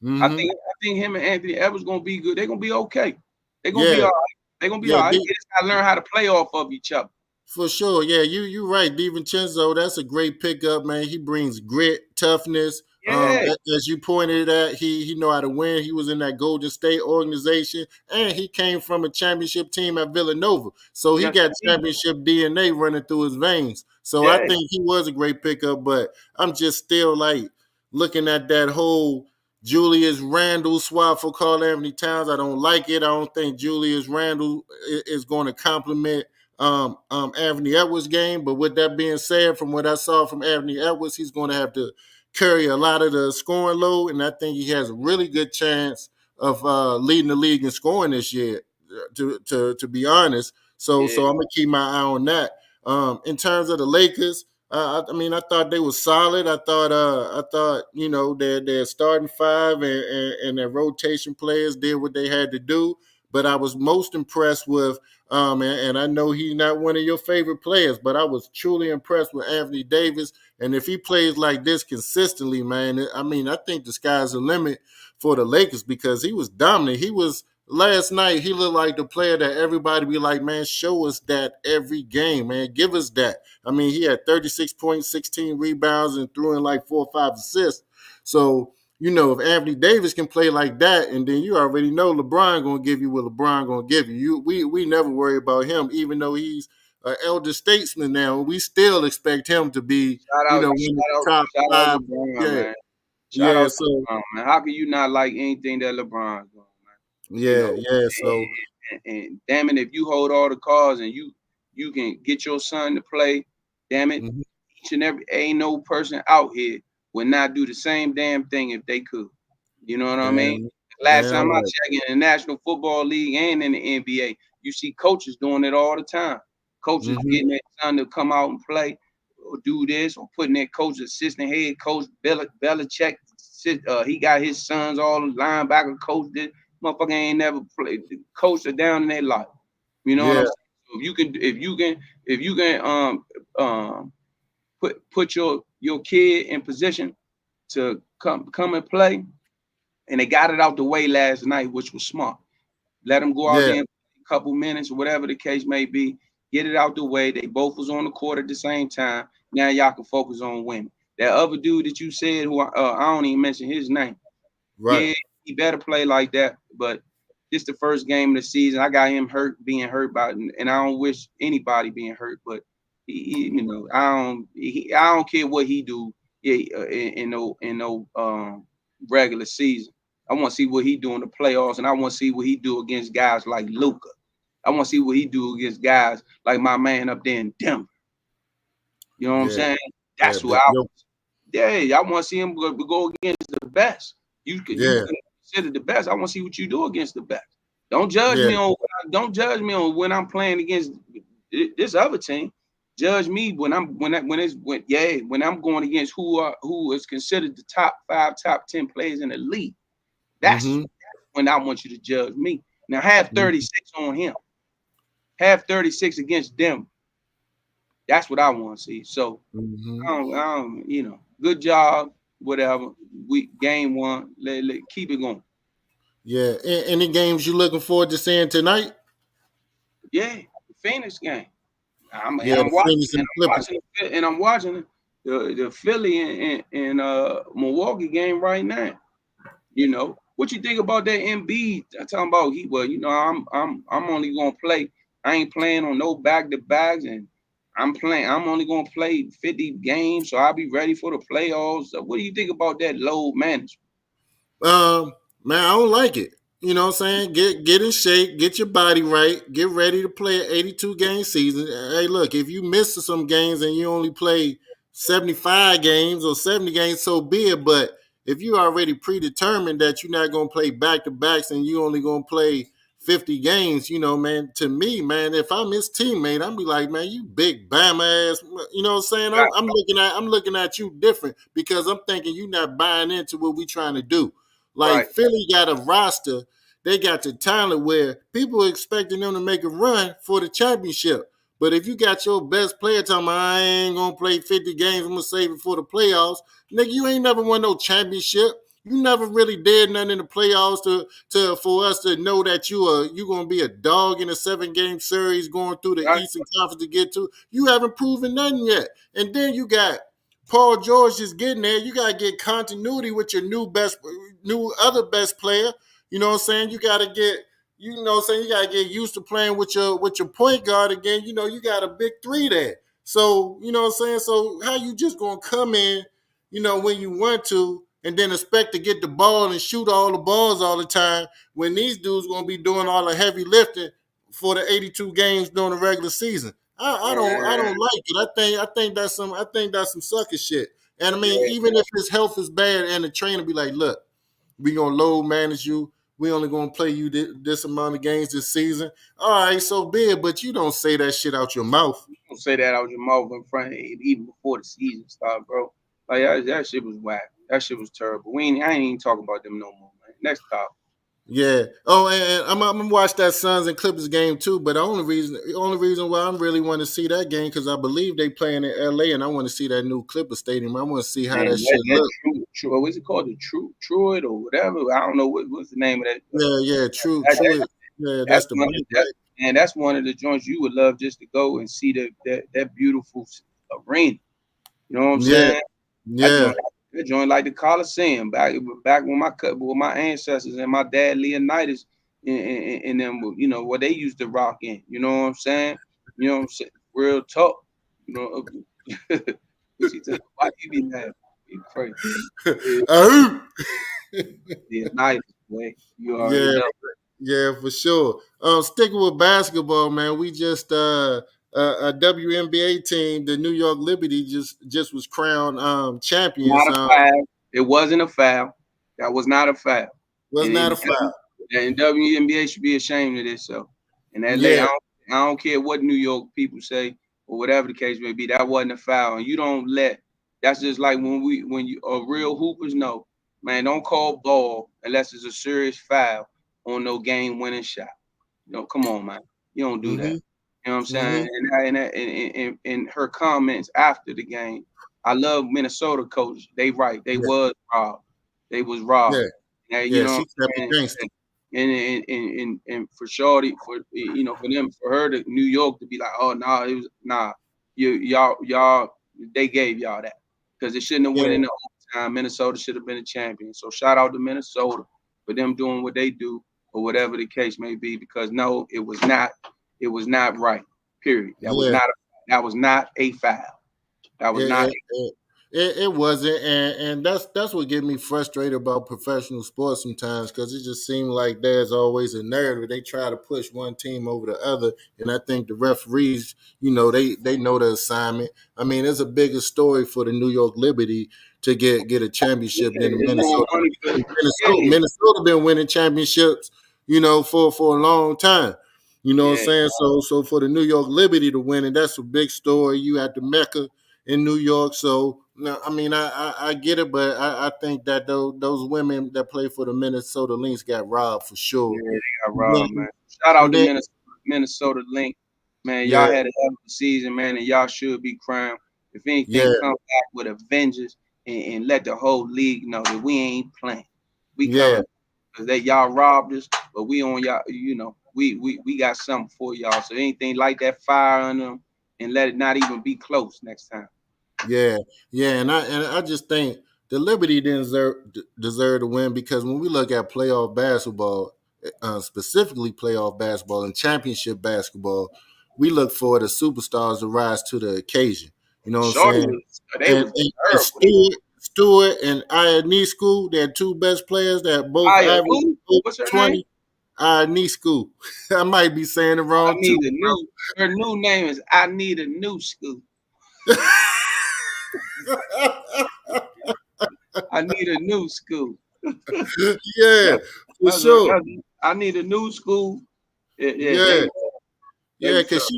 Mm-hmm. I think him and Anthony Edwards gonna be good. They're gonna be okay. They're gonna be Yeah. all right. They're gonna be Yeah. all right. They just gotta learn how to play off of each other. For sure. Yeah, you right. DiVincenzo, that's a great pickup, man. He brings grit, toughness. Yeah, As you pointed at, he know how to win. He was in that Golden State organization, and he came from a championship team at Villanova. So he yes, got indeed. championship DNA running through his veins. So I Yeah, think he was a great pickup, but I'm just still like looking at that whole Julius Randle swap for Karl Anthony Towns. I don't like it. I don't think Julius Randle is going to complement Anthony Edwards' game. But with that being said, from what I saw from Anthony Edwards, he's going to have to carry a lot of the scoring load, and I think he has a really good chance of leading the league in scoring this year. To be honest, so yeah. I'm gonna keep my eye on that. In terms of the Lakers, I mean, I thought they were solid. I thought their starting five and their rotation players did what they had to do. But I was most impressed with and I know he's not one of your favorite players, but I was truly impressed with Anthony Davis. And if he plays like this consistently, man, I mean, I think the sky's the limit for the Lakers because he was dominant. He was last night. He looked like the player that everybody be like, man, show us that every game, man, give us that. I mean, he had 36 points, 16 rebounds, and threw in like 4 or 5 assists. So if Anthony Davis can play like that, and then you already know LeBron gonna give you what LeBron gonna give you. We never worry about him, even though he's an elder statesman now. We still expect him to be, one of the top Shout out five. LeBron, Yeah, man. Shout yeah. out to So LeBron, man. How can you not like anything that LeBron's doing, man? You yeah, know, yeah. So and damn it, if you hold all the cards and you can get your son to play, damn it, mhm, each and every ain't no person out here would not do the same damn thing if they could. You know what I mean? damn, Last damn time I right. checked in the National Football League and in the NBA, you see coaches doing it all the time. Coaches Hmm. getting their son to come out and play or do this or putting their coach, assistant head coach, Belichick. He got his sons all linebacker coach. This motherfucker ain't never played coached it down in their life. You know what Yeah, I'm saying? So if you can um put your kid in position to come and play, and they got it out the way last night, which was smart. Let them go out yeah, there in a couple minutes, whatever the case may be. Get it out the way. They both was on the court at the same time. Now y'all can focus on winning. That other dude that you said, who I don't even mention his name. right. Yeah, he better play like that. But this the first game of the season. I got him being hurt by, and I don't wish anybody being hurt. But I don't care what he do in no regular season. I want to see what he do in the playoffs, and I want to see what he do against guys like Luca. I want to see what he do against guys like my man up there in Denver. You know what I'm Yeah, saying? yeah, That's what I want to see him go against the best. You yeah, can consider the best. I want to see what you do against the best. Don't judge yeah. me on when I'm playing against this other team. Judge me when I'm going against who is considered the top 5, top 10 players in the league. That's Mm-hmm. when I want you to judge me. Now have 36 on him. Have 36 against them. That's what I want to see. So Mm-hmm. good job, whatever. We game one. Keep it going. Yeah. Any games you looking forward to seeing tonight? Yeah, the Phoenix game. Yeah, the Phoenix and the Clippers. I'm watching the Philly and Milwaukee game right now. What you think about that Embiid? I'm talking about I'm only gonna play. I ain't playing on no back to backs, and I'm only gonna play 50 games, so I'll be ready for the playoffs. So what do you think about that load management? Um, Man, I don't like it. You know what I'm saying? Get in shape, get your body right, get ready to play an 82 game season. Hey, look, if you miss some games and you only play 75 games or 70 games, so be it. But if you already predetermined that you're not going to play back to backs and you only going to play 50 games, man, to me, man, if I'm his teammate, I'm be like, man, you big Bama ass, you know what I'm saying? Right. I'm looking at you different because I'm thinking you not buying into what we trying to do. Like Right. Philly got a roster, they got the talent where people are expecting them to make a run for the championship. But if you got your best player talking about, I ain't gonna play 50 games, I'm gonna save it for the playoffs, nigga, you ain't never won no championship. You never really did nothing in the playoffs to for us to know that you gonna be a dog in a 7-game series going through the Right. Eastern Conference to get to. You haven't proven nothing yet. And then you got Paul George just getting there. You gotta get continuity with your new other best player. You know what I'm saying? You gotta get you gotta get used to playing with your point guard again. You got a big three there. So, you know what I'm saying? So how you just gonna come in, when you want to, and then expect to get the ball and shoot all the balls all the time when these dudes gonna be doing all the heavy lifting for the 82 games during the regular season. I don't like it. I think that's some sucker shit. And I mean, Yeah. even if his health is bad and the trainer be like, look, we gonna load manage you. We only gonna play you this amount of games this season. All right, so be it. But you don't say that shit out your mouth. Don't say that out your mouth in front of even before the season started, bro. Like that shit was whack. That shit was terrible. I ain't even talking about them no more, man. Next topic. Yeah. Oh, and I'm gonna watch that Suns and Clippers game too. But the only reason why I really want to see that game because I believe they playing in LA, and I want to see that new Clipper stadium. I want to see how Man, that shit that look. true. What's it called? The True Truid or whatever. I don't know what's the name of that. Yeah, yeah, true, That, true. Yeah, That's that's the one brand, that's right? and that's one of the joints you would love just to go and see that beautiful arena. You know what I'm Yeah, saying? That yeah, joint, that joint like the Coliseum back when my ancestors and my dad Leonidas and them, what they used to rock in. You know what I'm saying? You know what I'm saying? Real talk. You know, what you tell? Why you be laughing? You crazy? Yeah, uh, Leonidas, boy. You already yeah, know. yeah, for sure. Sticking with basketball, man, we just a WNBA team, the New York Liberty, just was crowned Not champions. a foul. It wasn't a foul. That was not a foul. Was And, not a and, foul. and WNBA should be ashamed of this. So, and that late, Yeah, I don't care what New York people say or whatever the case may be. That wasn't a foul, and you don't let. That's just like when you real hoopers know, man. Don't call ball unless it's a serious foul on no game winning shot. Come on, man. You don't do that. mm-hmm, You know what I'm mm-hmm, saying? And her comments after the game, I love Minnesota coach. They right. They yeah, was robbed. They was yeah, robbed. Yeah, you yeah. know She what kept I'm it saying? gangster. And for Shorty, for her to New York to be like, oh no, it was nah. Y'all, they gave y'all that because it shouldn't have Yeah, went in the overtime. Minnesota should have been a champion. So shout out to Minnesota for them doing what they do or whatever the case may be. Because no, it was not. It was not right. Period. yeah. That was not a foul. That was not. It, it, it wasn't, and that's what get me frustrated about professional sports sometimes because it just seems like there's always a narrative. They try to push one team over the other, and I think the referees, they know the assignment. I mean, it's a bigger story for the New York Liberty to get a Yeah, championship than the it's more Minnesota. money for. Yeah, Minnesota been winning championships, for a long time. You know what I'm yeah, saying? So for the New York Liberty to win it, that's a big story. You at the Mecca in New York. So no, I mean I get it, but I think that those women that play for the Minnesota Lynx got robbed for sure. yeah. They got And robbed, then, man. Shout out and to then Minnesota Link, man. Y'all yeah, had a hell of a season, man, and y'all should be crowned. If anything, yeah, come back with a vengeance and let the whole league know that we ain't playing. We yeah, coming because that y'all robbed us, but we on y'all. We got something for y'all. So anything like that, fire on them and let it not even be close next time. yeah, yeah. And I just think the Liberty didn't deserve to win because when we look at playoff basketball, specifically playoff basketball and championship basketball, we look for the superstars to rise to the occasion. You know what I'm Shorty saying? was they and, was and, and terrible. Stewart and Ionescu, they're two best players that both Aya, average who? over What's her name? 20. Ionescu. I might be saying it I wrong too. need a new. Her new name is I need a new school. I need a new school. Yeah, That, for sure. I need a new school Yeah, Yeah, they yeah, was because tough.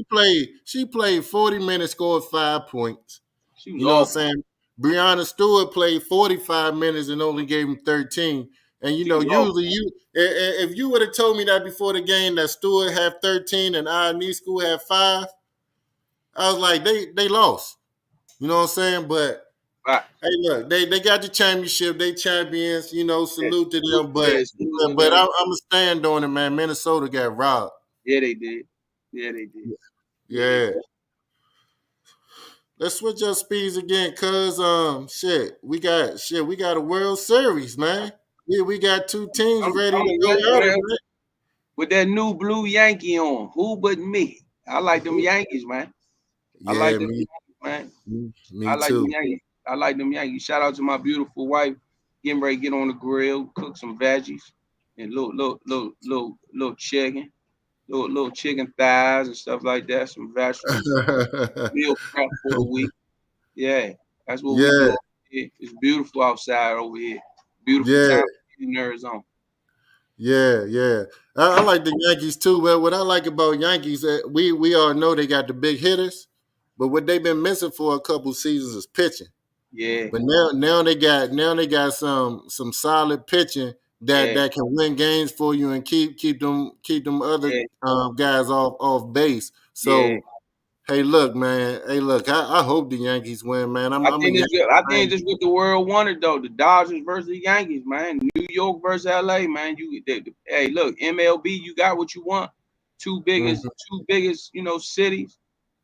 she played 40 minutes, scored 5 points. She was You know what I'm awful. saying? Brianna Stewart played 45 minutes and only gave him 13. And She was awful. usually if you would have told me that before the game that Stewart had 13 and I School had 5, I was like, they lost. You know what I'm saying? But Right. hey, look, they got the championship. They champions. Yeah. Salute to Salute, them. yeah, But salute to but them. I'm gonna stand on it, man. Minnesota got robbed. Yeah, they did. Yeah, they did. Yeah, they Yeah. did. Let's switch up speeds again, cause we got a World Series, man. We got two teams ready I'm to a go Yankee at it, man with that new blue Yankee on. Who but me? I like them man. Yankees, man. I like Yeah, them me, Yankees, man. me I like them too. Yankees. I like them Yankees. Shout out to my beautiful wife. Getting ready to get on the grill, cook some veggies and little chicken, little chicken thighs and stuff like that. Some vegetables, meal prep for the week. Yeah, that's what we Yeah, do. It's beautiful outside over here. Beautiful yeah, time in Arizona. yeah. I like the Yankees too. Well, what I like about Yankees, we all know they got the big hitters, but what they've been missing for a couple seasons is pitching. Yeah, But now they got some solid pitching that yeah, that can win games for you and keep them other yeah, guys off base. yeah. So hey, look, man. Hey, look. I hope the Yankees win, man. I'm a Yankees I think fan. this what the world wanted though. The Dodgers versus the Yankees, man. New York versus LA, man. Hey, look, MLB, you got what you want. Mhm. Two biggest, cities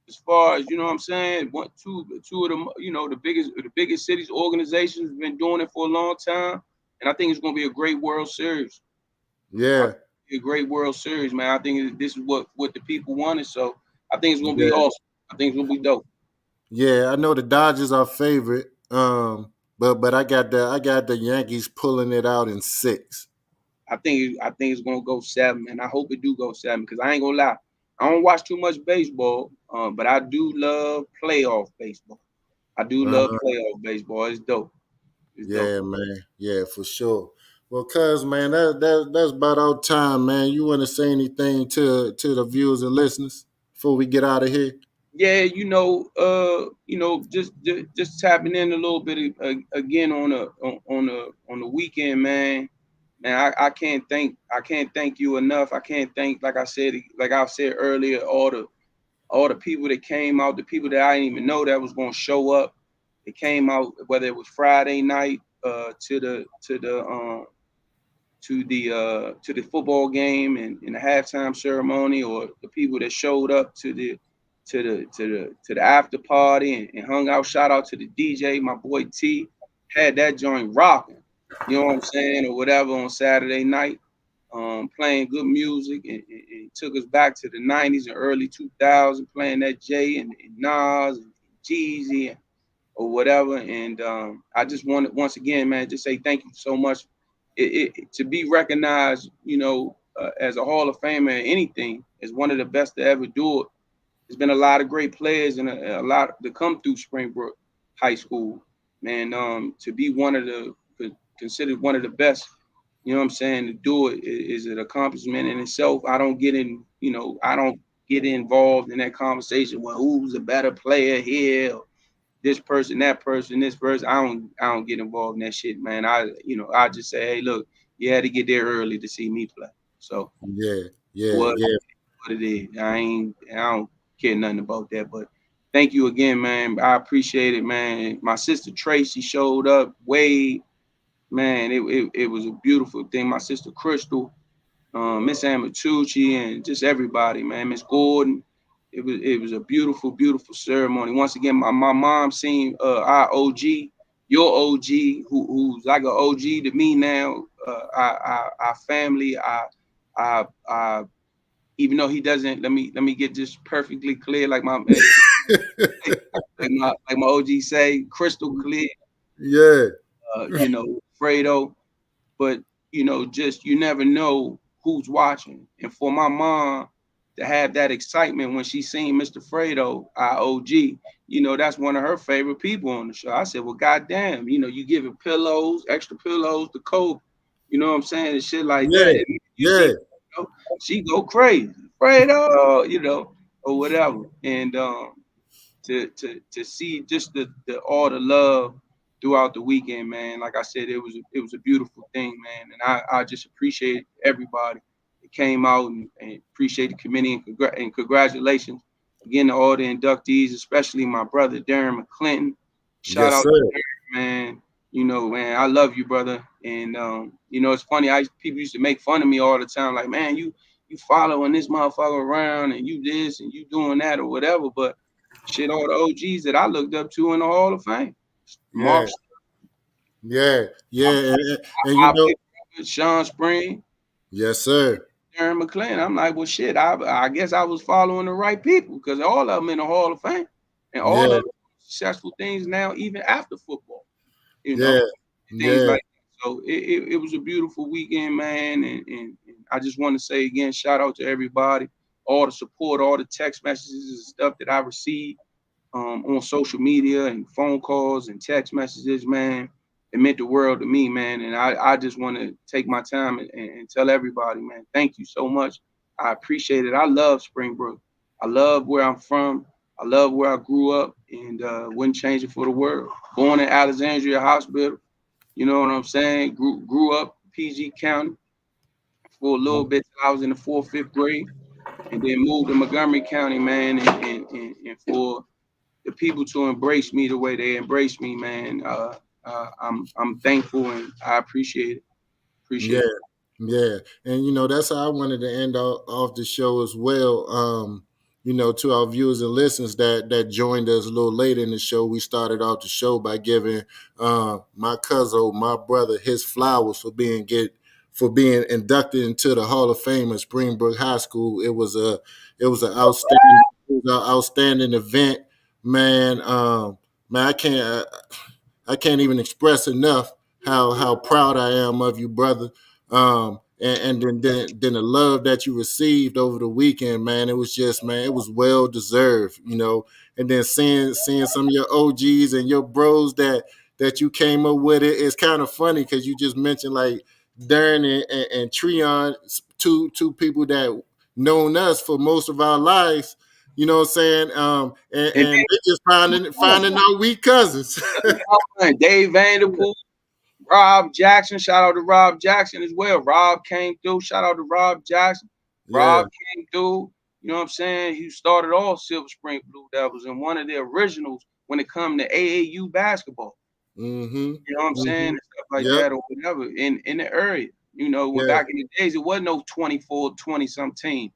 as far as what I'm saying. Two of them, the biggest cities, organizations have been doing it for a long time, and I think it's gonna be a great World Series. I think Yeah, it's gonna be a great World Series, man. I think this is what the people wanted, so I think it's gonna be yeah, awesome. I think it's gonna be dope. yeah. I know the Dodgers are favorite. But I got the Yankees pulling it out in 6. I think it's gonna go 7, and I hope it do go 7 because I ain't gonna lie, I don't watch too much baseball, but I do love playoff baseball. I do love Uh-huh. playoff baseball. It's dope. It's dope. Yeah, man. Yeah, for sure. Well, cuz man, that's about our time, man. You want to say anything to the viewers and listeners before we get out of here? Yeah, just tapping in a little bit again on the weekend, man. Man, I can't thank you enough. I can't thank like I said earlier, all the people that came out, the people that I didn't even know that was gonna show up. They came out whether it was Friday night to the football game and the halftime ceremony, or the people that showed up to the after party and hung out. Shout out to the DJ, my boy T, had that joint rocking. You know what I'm saying, or whatever on Saturday night, playing good music and took us back to the '90s and early 2000s, playing that Jay and Nas and Jeezy or whatever. And I just wanted once again, man, just say thank you so much. To be recognized, as a Hall of Famer in anything, as one of the best to ever do it. There's been a lot of great players and a lot to come through Springbrook High School, man. To be considered one of the best, you know what I'm saying, to do it is an accomplishment in itself. I don't get involved in that conversation. Well, who's a better player here? This person, that person, this person. I don't get involved in that shit, man. I just say, hey, look, you had to get there early to see me play. So Yeah, yeah, what yeah. what it is. I don't care nothing about that. But thank you again, man. I appreciate it, man. My sister Tracy showed up. Wade, man, it was a beautiful thing. My sister Crystal, Miss Amatucci, and just everybody, man. Miss Gordon. It was a beautiful, beautiful ceremony. Once again, my mom seen our OG, your OG, who's like an OG to me now. Our family, I even though he doesn't. Let me get this perfectly clear, like my OG say, crystal clear. Yeah, Fredo, but just you never know who's watching. And for my mom to have that excitement when she seen Mr. Fredo, our OG, that's one of her favorite people on the show. I said, well, goddamn, you giving pillows, extra pillows to Kobe, you know what I'm saying, and shit like that. yeah, And you see, yeah, she go crazy. Fredo, or whatever. And to see just the all the love throughout the weekend, man. Like I said, it was a beautiful thing, man. And I just appreciate everybody that came out and appreciate the committee and congratulations again to all the inductees, especially my brother Darren McClinton. Shout Yes, out sir. to Darren, man. Man, I love you, brother. And it's funny. People used to make fun of me all the time, like, man, you following this motherfucker around and you this and you doing that or whatever. But shit, all the OGs that I looked up to in the Hall of Fame. Yeah, Mark, yeah, my yeah, and my big brother, Sean Spring, yes, sir. Darren McClain. I'm like, well, shit, I guess I was following the right people because all of them in the Hall of Fame and all of Yeah, them successful things now, even after football, you know, yeah, things yeah, like that. So it was a beautiful weekend, man. And I just want to say again, shout out to everybody, all the support, all the text messages and stuff that I received on social media and phone calls and text messages, man. It meant the world to me, man. And I just want to take my time and tell everybody, man, thank you so much. I appreciate it. I love Springbrook. I love where I'm from. I love where I grew up and wouldn't change it for the world. Born in Alexandria Hospital, you know what I'm saying? Grew up PG County for a little bit till I was in the fourth, fifth grade, and then moved to Montgomery County, man, and for the people to embrace me the way they embrace me, man. I'm thankful and I appreciate it. yeah, Appreciate it. yeah. And that's how I wanted to end off the show as well. To our viewers and listeners that joined us a little later in the show, we started off the show by giving my cousin, my brother, his flowers for being inducted into the Hall of Fame at Springbrook High School. It was an outstanding event, man. Man, I can't even express enough how proud I am of you, brother. And then the love that you received over the weekend, man, it was just, man, it was well deserved. And then seeing some of your OGs and your bros that you came up with, it's kind of funny because you just mentioned like Darren and Treon, two people that known us for most of our lives. You know what I'm saying? And And they just finding out we cousins. then Dave Vanderpool, Rob Jackson. Shout out to Rob Jackson as well. Rob came through. Shout out to Rob Jackson. Yeah. Rob came through. You know what I'm saying? He started all Silver Spring Blue Devils and one of the originals when it come to AAU basketball. Mm-hmm. You know what I'm saying? Mm-hmm. And stuff like Yep. that or whatever in the area. When Yeah. back in the days, it wasn't no 24, 20 some team,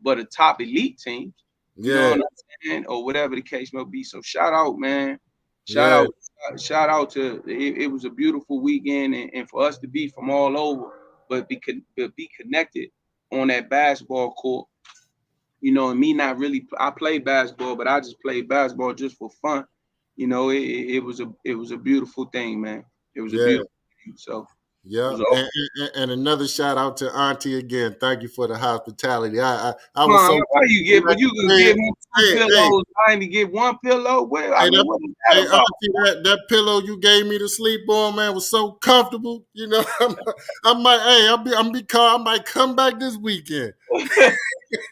but a top elite teams, you know Yeah. what I'm saying? Or whatever the case may be. So shout out, man. Shout Yeah. out, shout out to it was a beautiful weekend and for us to be from all over, but be connected on that basketball court, and me not really I played basketball, but I just played basketball just for fun. It was a beautiful thing, man. It was a Yeah. beautiful thing. So it Yeah. was all And another shout out to Auntie again. Thank you for the hospitality. I come was on, so why you get but you can hey, give me two hey, hey, pillows. I ain't to get one pillow. Well, I hey, mean, that, what is that hey, about? Auntie, that pillow you gave me to sleep on, man, was so comfortable. I might, hey, I might come back this weekend.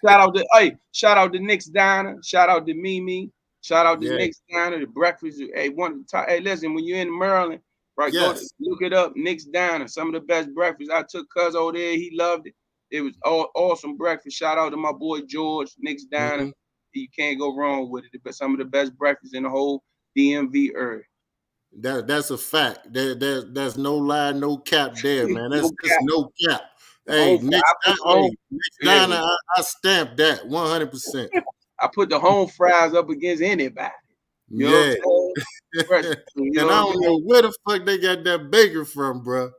Shout out to Nick's Diner. Shout out to Mimi. Shout out to Yeah. Nick's Diner. The breakfast. Hey, hey, listen, when you're in Maryland, right? Yes. Look it up. Nick's Diner. Some of the best breakfast. I took Cuz over there. He loved it. It was awesome breakfast. Shout out to my boy George. Nick's Diner. Mm-hmm. You can't go wrong with it. But some of the best breakfast in the whole DMV area. That's a fact. There's no lie, no cap there, man. That's No just cap. no cap. The home. I put the home. Next Yeah, diner, I stamp that 100%. I put the home fries up against anybody. You know what I'm Yeah. saying? You And know I what I'm don't saying? know where the fuck they got that bacon from, bro.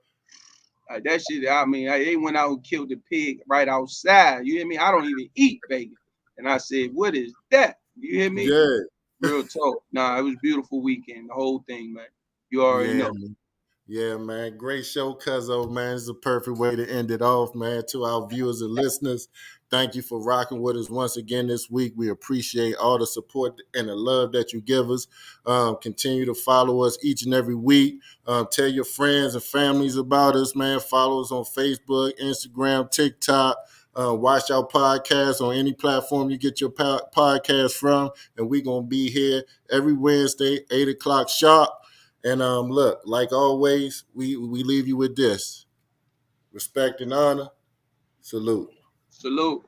That shit, I mean, they went out and killed the pig right outside. You hear me? I don't even eat bacon. And I said, what is that? You hear me? Yeah. Real talk. Nah, it was a beautiful weekend, the whole thing, man. You already Yeah, know. man. Yeah, man. Great show, Cuzzo, man. It's a perfect way to end it off, man. To our viewers and listeners, thank you for rocking with us once again this week. We appreciate all the support and the love that you give us. Continue to follow us each and every week. Tell your friends and families about us, man. Follow us on Facebook, Instagram, TikTok. Watch our podcast on any platform you get your podcast from. And we're going to be here every Wednesday, 8 o'clock sharp. And look, like always, we leave you with this. Respect and honor. Salute. Salute.